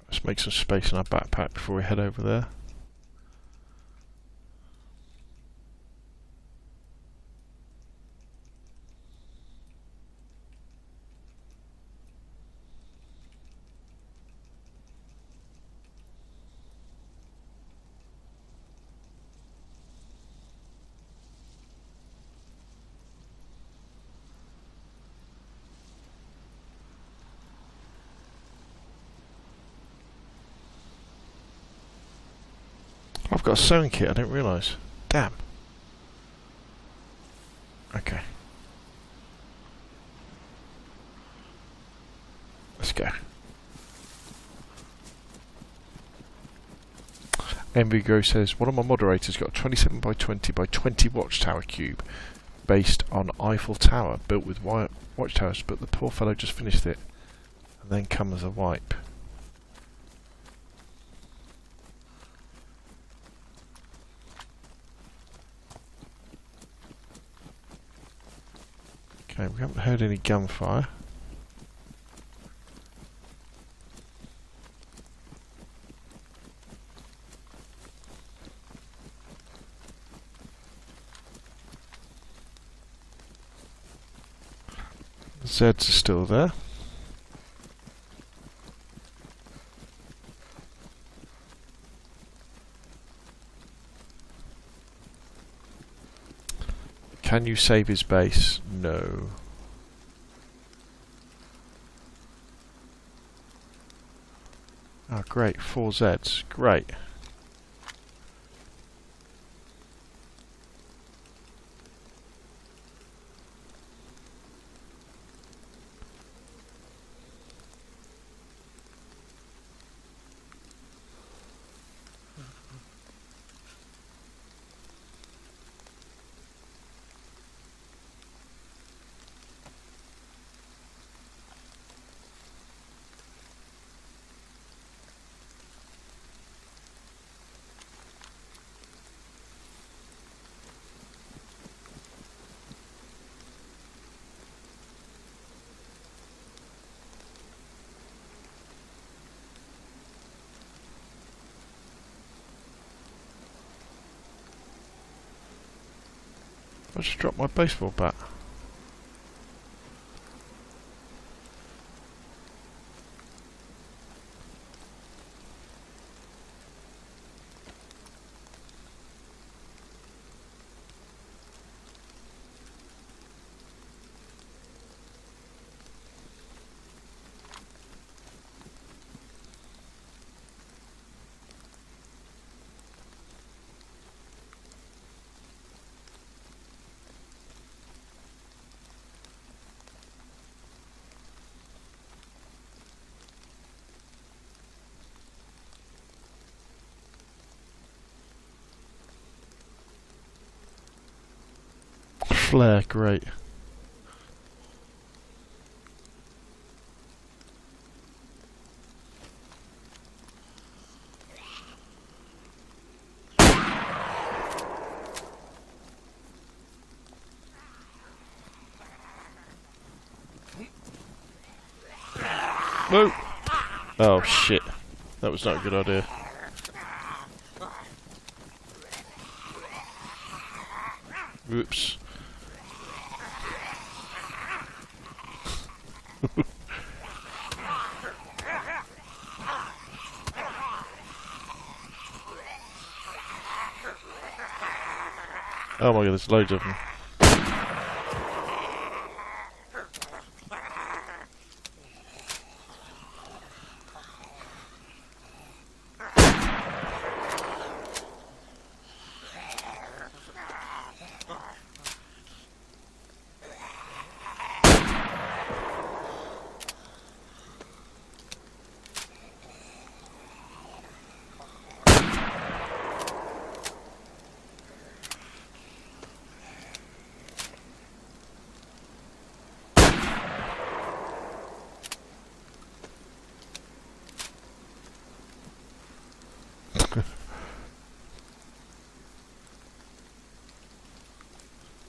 Let's make some space in our backpack before we head over there. I've got a sewing kit, I didn't realise. Damn. Okay. Let's go. MVGo says, one of my moderators got a 27 by 20 by 20 watchtower cube based on Eiffel Tower, built with watchtowers, but the poor fellow just finished it and then come as a wipe. Okay, we haven't heard any gunfire. Zeds are still there. Can you save his base? No. Oh great, 4 Zeds. Great. I just dropped my baseball bat. Flare, great. No! Oh shit. That was not a good idea. Whoops. Oh my god, there's loads of them.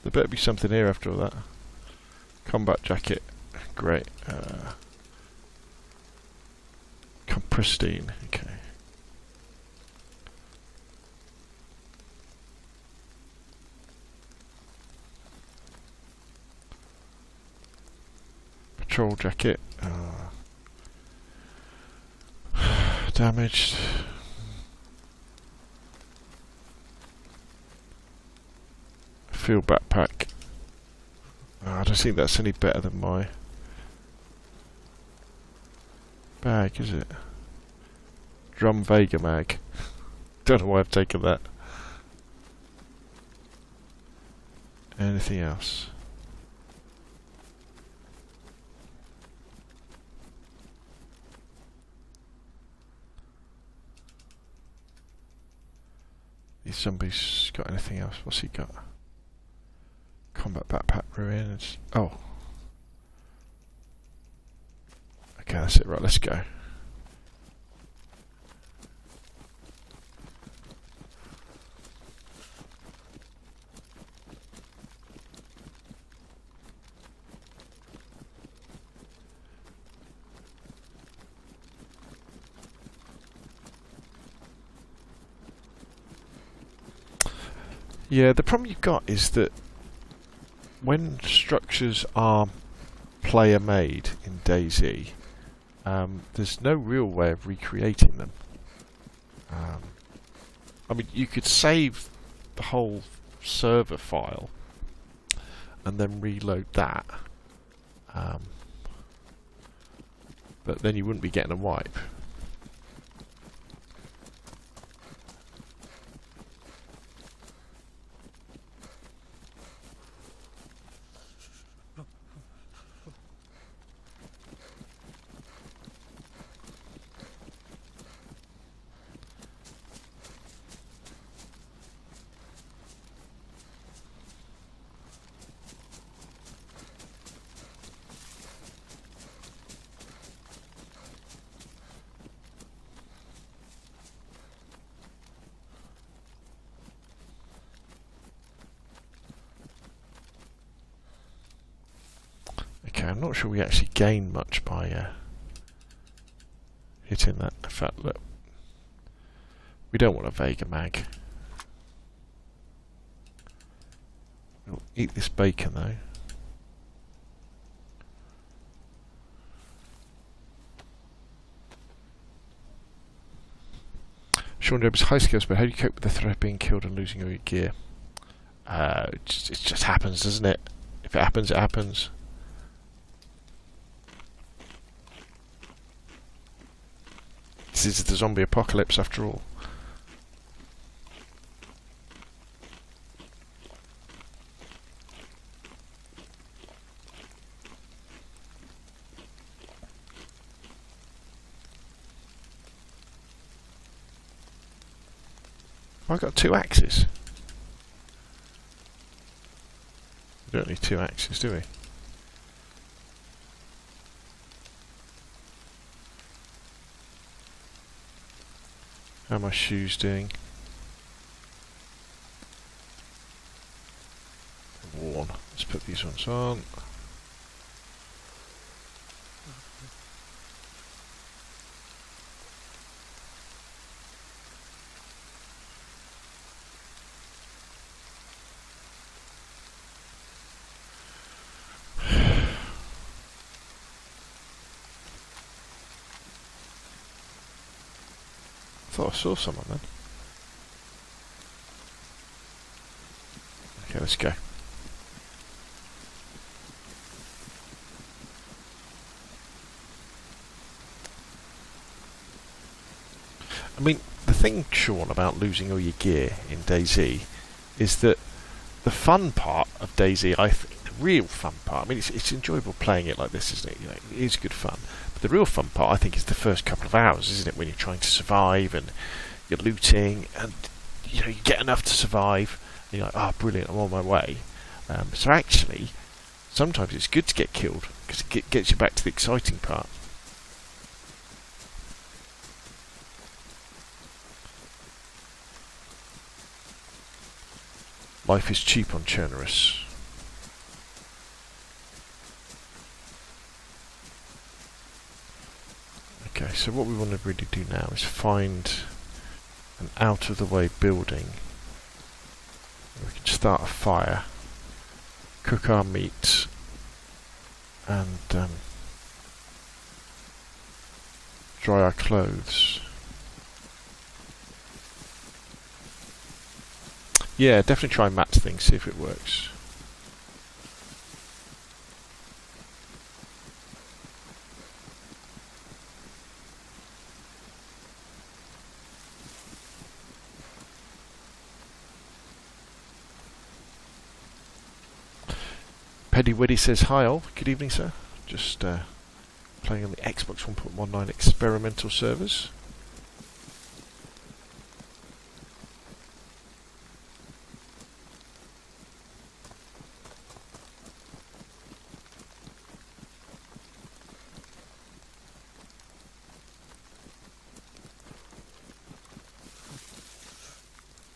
There better be something here after all that. Combat jacket, great. Pristine, okay. Patrol jacket, damaged. Field backpack. I don't think that's any better than my bag, is it? Drum Vega mag. Don't know why I've taken that. Anything else? These zombies got anything else? What's he got? Combat backpack ruins. Oh. Okay, that's it. Right, let's go. Yeah, the problem you've got is that when structures are player made in DayZ, there's no real way of recreating them. I mean, you could save the whole server file and then reload that, but then you wouldn't be getting a wipe. Okay, I'm not sure we actually gain much by hitting that. In fact, look, we don't want a Vega mag. Eat this bacon though. Sean Jones, high skills, but how do you cope with the threat of being killed and losing all your gear? It just happens, doesn't it? If it happens, it happens. This is the zombie apocalypse after all. I've got 2 axes. We don't need 2 axes, do we? How are my shoes doing? Worn. Let's put these ones on. I thought I saw someone then. Okay, let's go. I mean, the thing, Sean, about losing all your gear in DayZ is that the fun part of DayZ, I think, the real fun part, I mean, it's enjoyable playing it like this, isn't it? You know, it is good fun. But the real fun part, I think, is the first couple of hours, isn't it? When you're trying to survive and you're looting and, you know, you get enough to survive and you're like, oh, brilliant, I'm on my way. So actually, sometimes it's good to get killed because it gets you back to the exciting part. Life is cheap on Chernarus. Okay, so what we want to really do now is find an out-of-the-way building where we can start a fire, cook our meat, and dry our clothes. Yeah, definitely try and match things, see if it works. Peddy Weddy says, hi all, good evening sir. Just playing on the Xbox 1.19 experimental servers.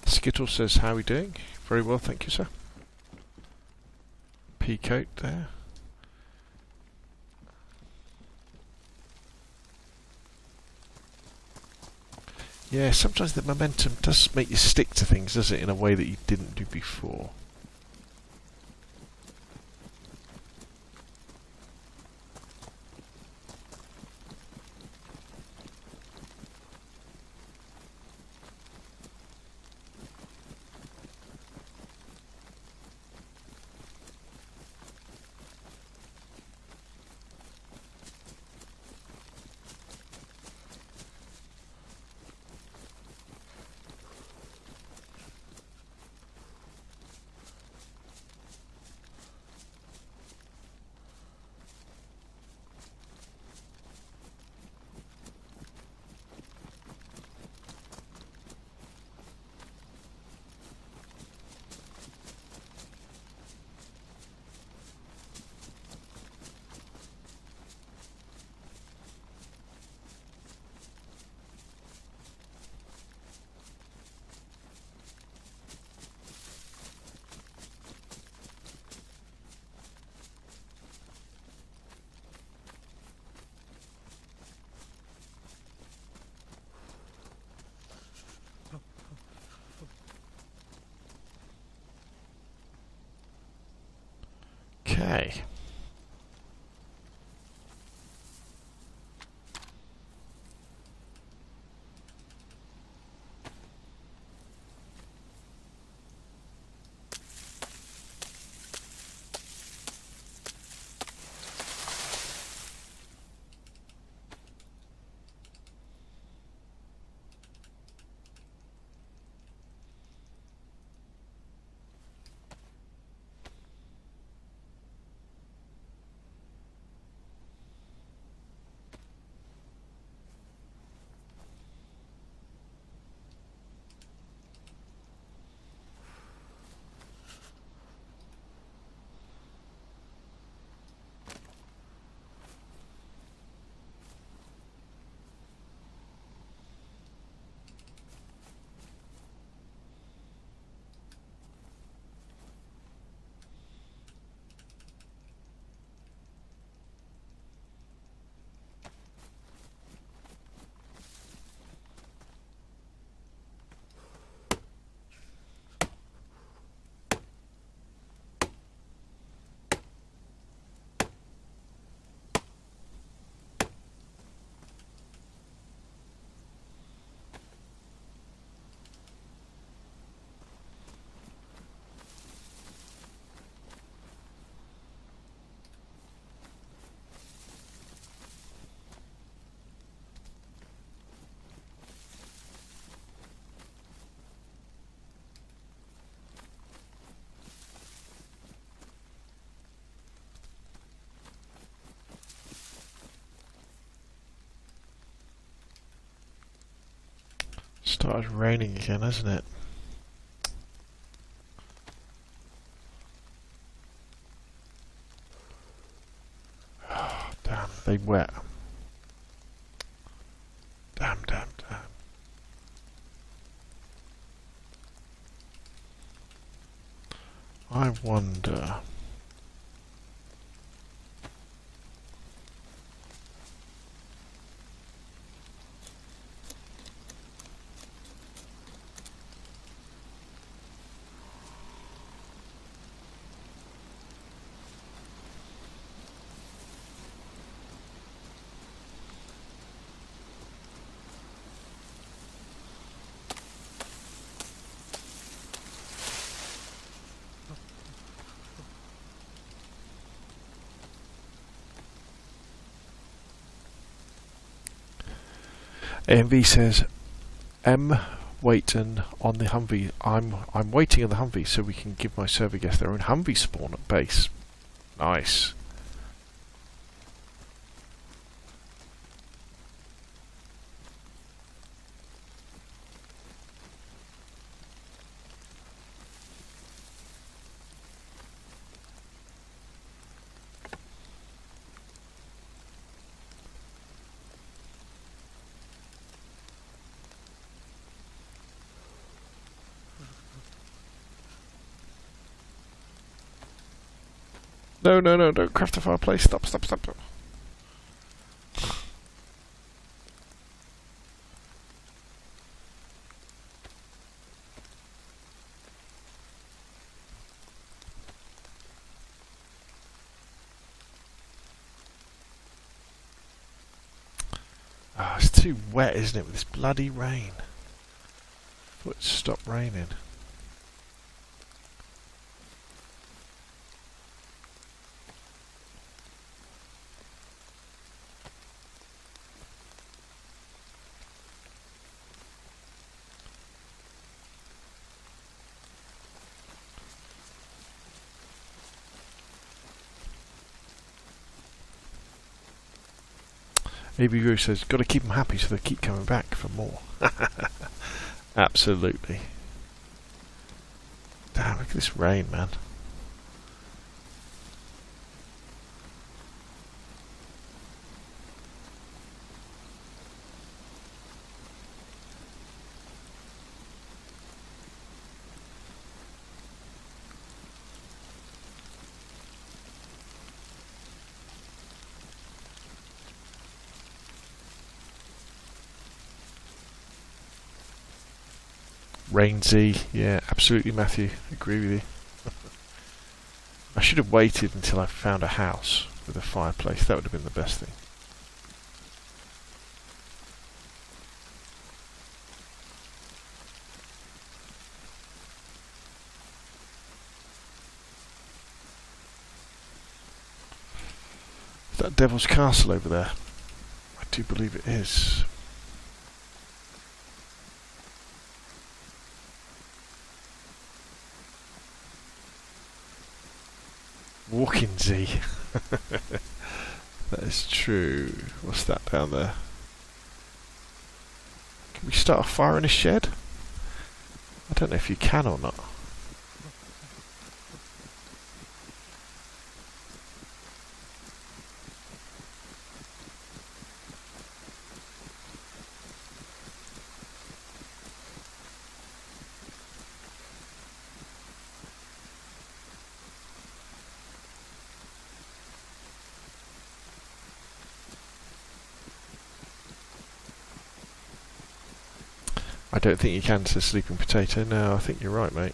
Skittle says, how are we doing? Very well, thank you, sir. Peacoat there. Yeah, sometimes the momentum does make you stick to things, does it, in a way that you didn't do before. Okay. Started raining again, hasn't it? Oh, damn, they wet. Damn. I wonder... AMV says, waiting on the Humvee. I'm waiting on the Humvee so we can give my server guests their own Humvee spawn at base. Nice. No, don't craft a fireplace. Stop. Oh, it's too wet, isn't it, with this bloody rain? I thought it'd stop raining. AB Guru says, got to keep them happy so they keep coming back for more. Absolutely. Damn, look at this rain, man. Rain Z, yeah, absolutely, Matthew. Agree with you. I should have waited until I found a house with a fireplace. That would have been the best thing. Is that Devil's Castle over there? I do believe it is. Walking Z. That is true. What's that down there? Can we start a fire in a shed? I don't know if you can or not. I don't think you can, says Sleeping Potato. No, I think you're right, mate.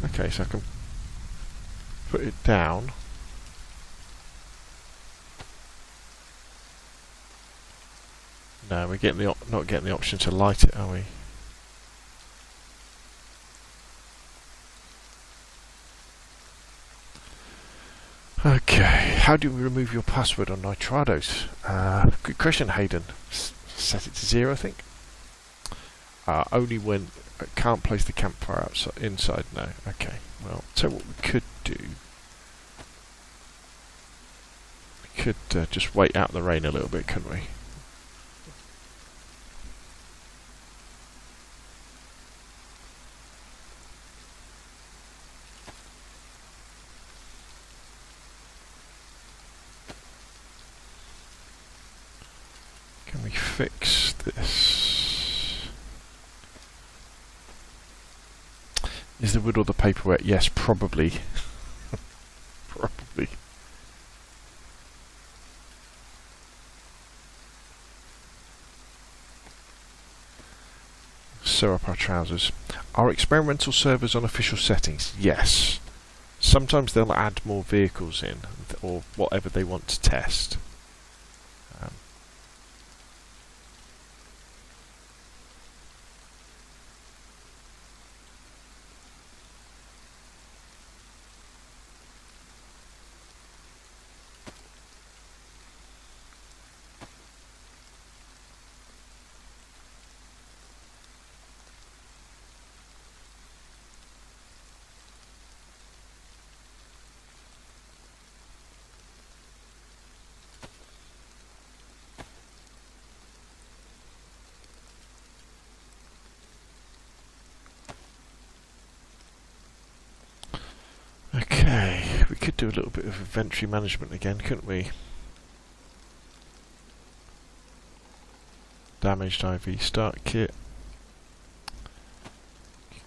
Okay, so I can put it down. No, we're getting not getting the option to light it, are we? Okay, how do we remove your password on Nitrados? Good question, Hayden. Set it to 0, I think. Only when can't place the campfire outside, inside. No. Okay. Well, so what we could do, we could just wait out the rain a little bit, couldn't we? Can we fix this? Is the wood or the paper wet? Yes, probably. Probably. Sew up our trousers. Are experimental servers on official settings? Yes. Sometimes they'll add more vehicles in, or whatever they want to test. Okay, we could do a little bit of inventory management again, couldn't we? Damaged IV start kit.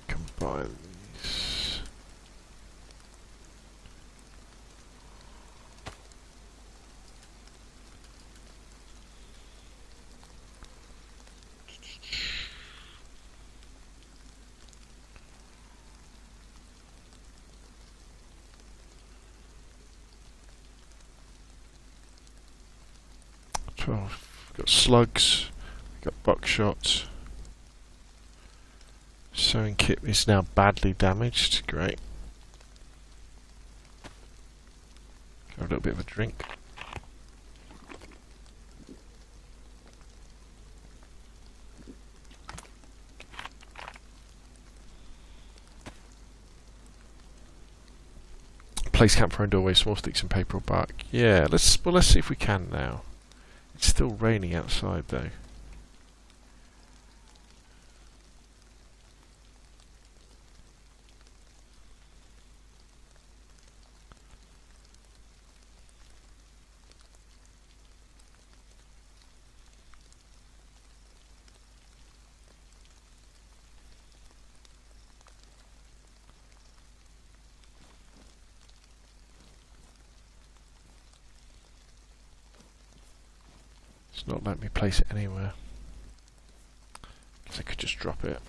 Combine these. We've got slugs, we've got buckshot. Sewing kit is now badly damaged. Great. Have a little bit of a drink. Place campfire and doorway, small sticks and paper or bark. Yeah, let's see if we can now. It's still raining outside though. It's not letting me place it anywhere. Guess I could just drop it.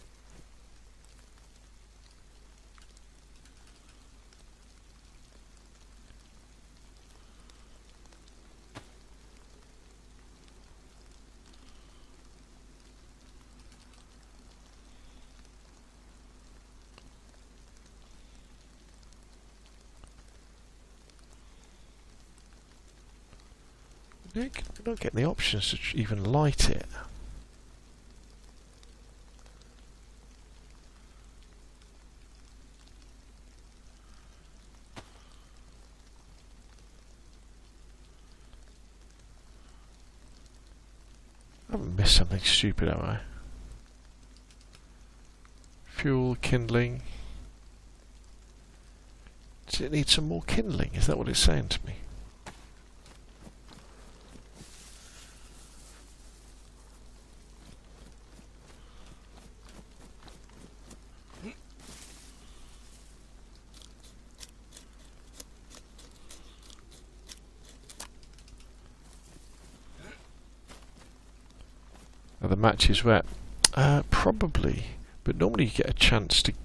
We're not getting the options to even light it. I haven't missed something stupid, have I? Fuel, kindling. Does it need some more kindling? Is that what it's saying to me? Are the matches wet? Probably. But normally you get a chance to at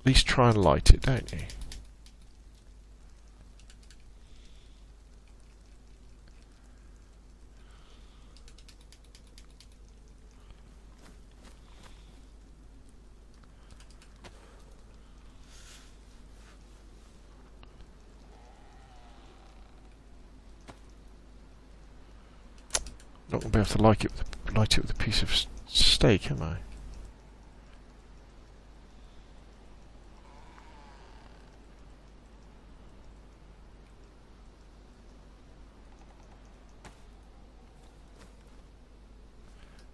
least try and light it, don't you? Not going to be able to light it with a piece of steak, am I?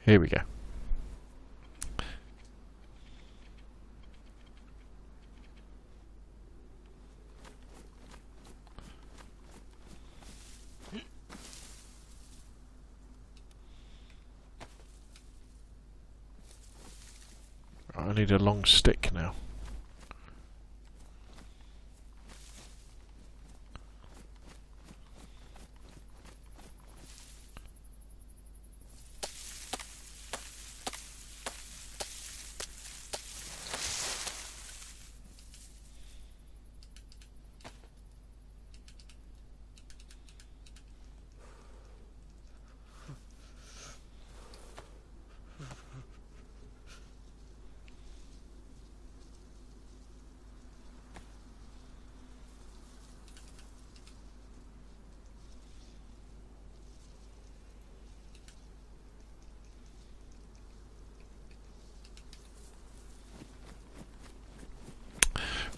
Here we go. I need a long stick now.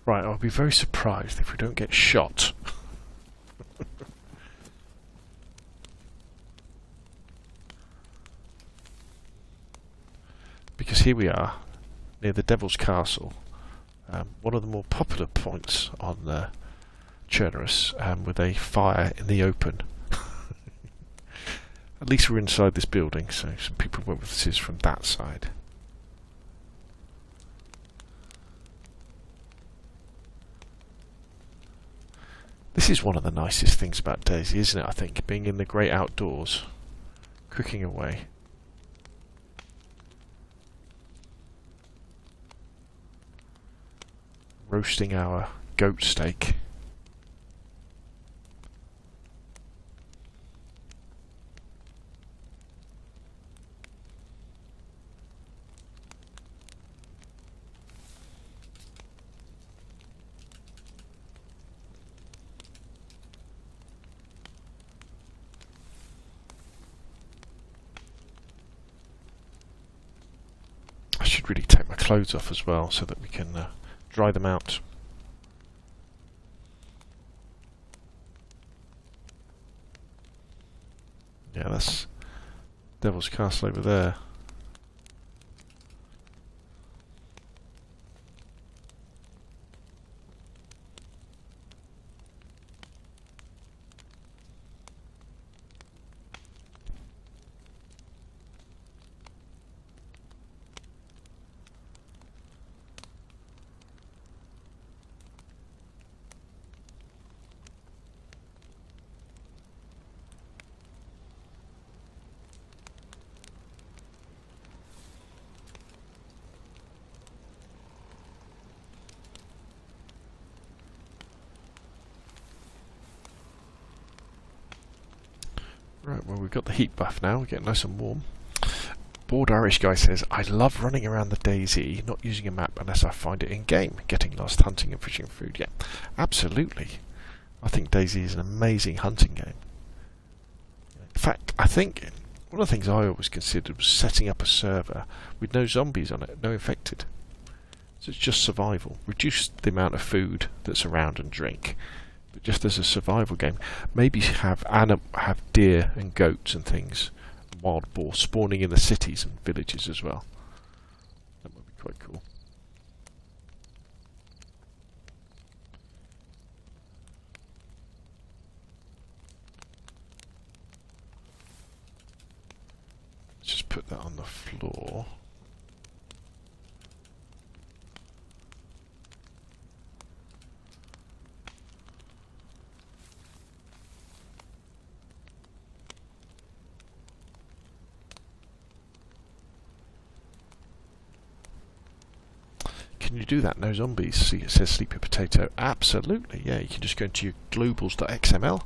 Right, I'll be very surprised if we don't get shot. Because here we are, near the Devil's Castle, one of the more popular points on Chernarus, with a fire in the open. At least we're inside this building, so some people went with this from that side. This is one of the nicest things about DayZ, isn't it, I think? Being in the great outdoors, cooking away. Roasting our goat steak. I should really take my clothes off as well so that we can dry them out. Yeah, that's Devil's Castle over there. Right, well, we've got the heat buff now. We're getting nice and warm. Bored Irish guy says, I love running around the DayZ, not using a map unless I find it in-game, getting lost hunting and fishing for food. Yeah, absolutely. I think DayZ is an amazing hunting game. In fact, I think one of the things I always considered was setting up a server with no zombies on it, no infected. So it's just survival. Reduce the amount of food that's around and drink. But just as a survival game. Maybe have deer and goats and things, wild boar spawning in the cities and villages as well. That would be quite cool. Let's just put that on the floor. Can you do that? No zombies. See, it says Sleepy Potato. Absolutely, yeah. You can just go into your globals.xml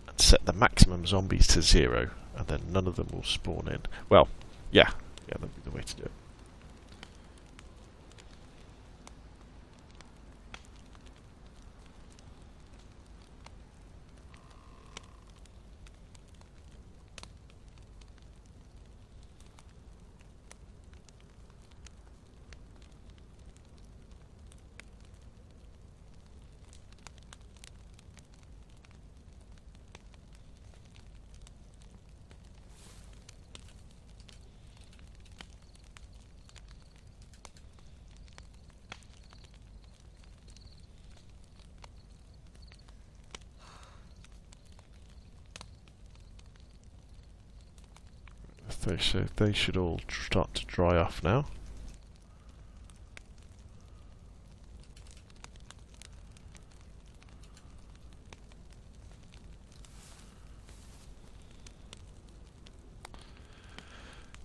and set the maximum zombies to 0, and then none of them will spawn in. Well, yeah, that'd be the way to do it. So they should all start to dry off now.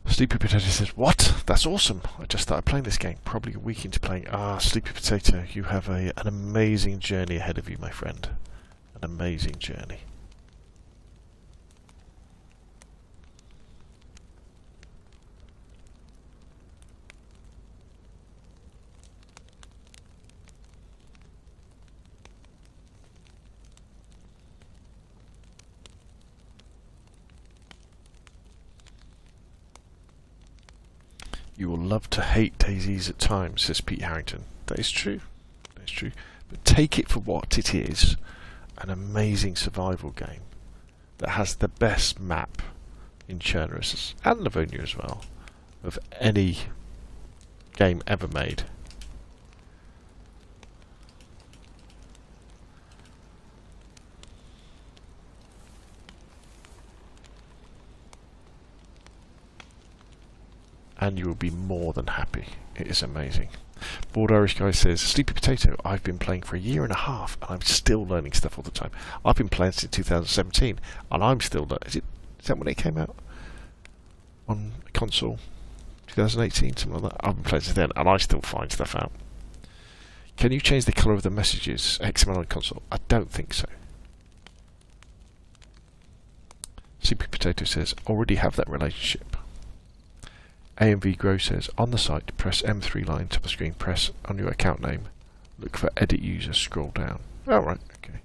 Sleepy Potato says, what? That's awesome. I just started playing this game, probably a week into playing. Sleepy Potato, you have an amazing journey ahead of you, my friend. An amazing journey. You will love to hate DayZs at times, says Pete Harrington. That is true. That is true. But take it for what it is. An amazing survival game that has the best map in Chernarus and Livonia as well of any game ever made. And you will be more than happy. It is amazing. Bored Irish Guy says, Sleepy Potato, I've been playing for a year and a half and I'm still learning stuff all the time. I've been playing since 2017 and I'm still learning. Is that when it came out? On console? 2018, something like that? I've been playing since then and I still find stuff out. Can you change the colour of the messages XML on console? I don't think so. Sleepy Potato says, already have that relationship. AMV Grow says, on the site, press M3 line, top of screen, press on your account name, look for edit user, scroll down. Oh, right, okay.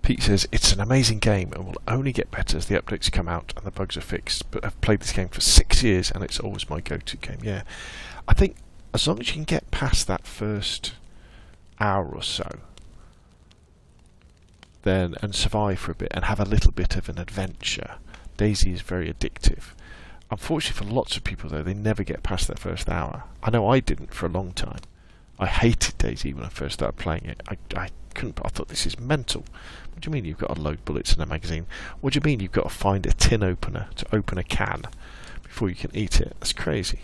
Pete says, it's an amazing game and will only get better as the updates come out and the bugs are fixed, but I've played this game for 6 years and it's always my go-to game. Yeah, I think as long as you can get past that first hour or so, then and survive for a bit and have a little bit of an adventure, DayZ is very addictive. Unfortunately for lots of people though, they never get past that first hour. I know I didn't for a long time. I hated DayZ when I first started playing it. I couldn't. I thought, this is mental. What do you mean you've got to load bullets in a magazine? What do you mean you've got to find a tin opener to open a can before you can eat it. That's crazy.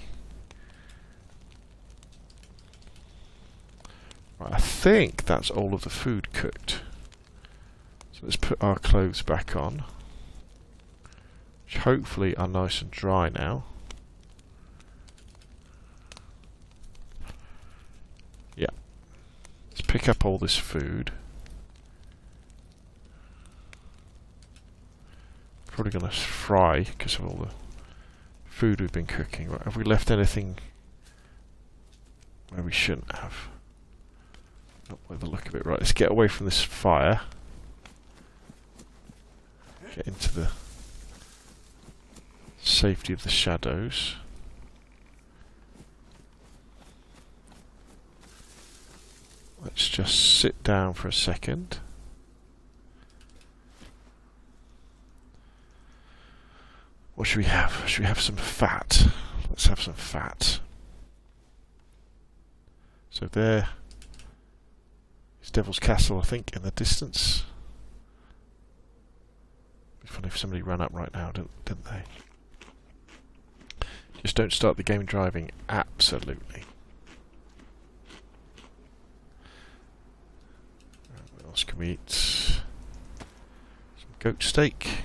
Right, I think that's all of the food cooked. So let's put our clothes back on, which hopefully are nice and dry now. Yeah. Let's pick up all this food. Probably going to fry because of all the food we've been cooking. Right, have we left anything where we shouldn't have? Not by the look of it. Right, let's get away from this fire. Get into the safety of the shadows. Let's just sit down for a second. What should we have? Should we have some fat? Let's have some fat. So there is Devil's Castle, I think, in the distance. It'd be funny if somebody ran up right now, didn't they? Just don't start the game driving. Absolutely. What else can we eat? Some goat steak.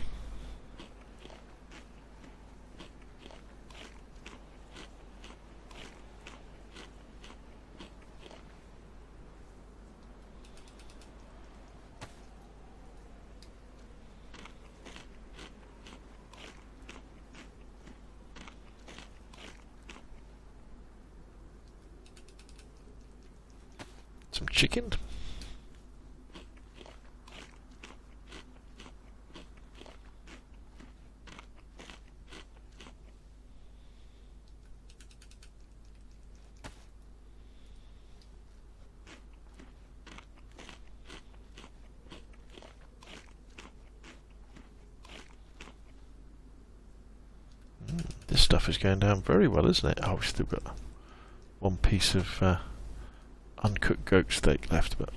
Some chicken. This stuff is going down very well, isn't it? Oh, we've still got one piece of uncooked goat steak left, but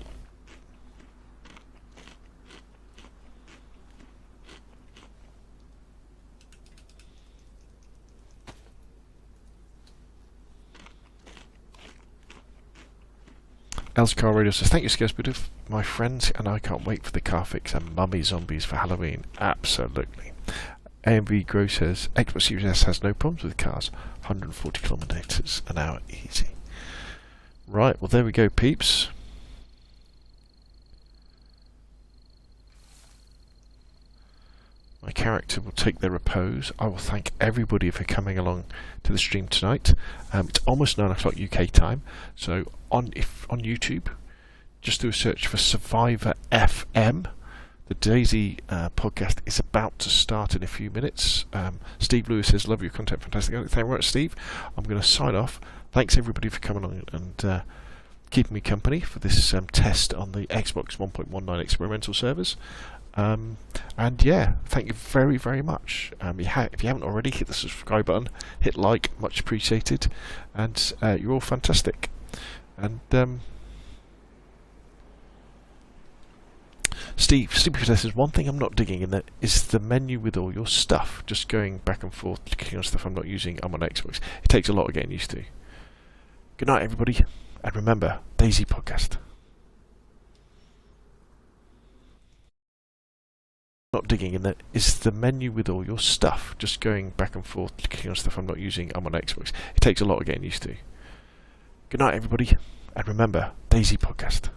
Elscar Radio says, thank you, Scaresbit, my friends, and I can't wait for the car fix and mummy zombies for Halloween. Absolutely. AMV Grow says, Xbox Series S has no problems with cars. 140 kilometers an hour, easy. Right, well there we go, peeps. My character will take their repose. I will thank everybody for coming along to the stream tonight. It's almost 9 o'clock UK time, so on YouTube, just do a search for Survivor FM. The DayZ podcast is about to start in a few minutes. Steve Lewis says, love your content, fantastic. Thank you very much, Steve. I'm going to sign off. Thanks everybody for coming on and keeping me company for this test on the Xbox 1.19 experimental servers. And yeah, thank you very, very much. If you haven't already, hit the subscribe button, hit like, much appreciated. And you're all fantastic. And Steve says, one thing I'm not digging in that is the menu with all your stuff. Just going back and forth, clicking on stuff I'm not using. I'm on Xbox. It takes a lot of getting used to. Good night, everybody, and remember, DayZ podcast. Not digging in that is the menu with all your stuff. Just going back and forth, clicking on stuff I'm not using. I'm on Xbox. It takes a lot of getting used to. Good night, everybody, and remember, DayZ podcast.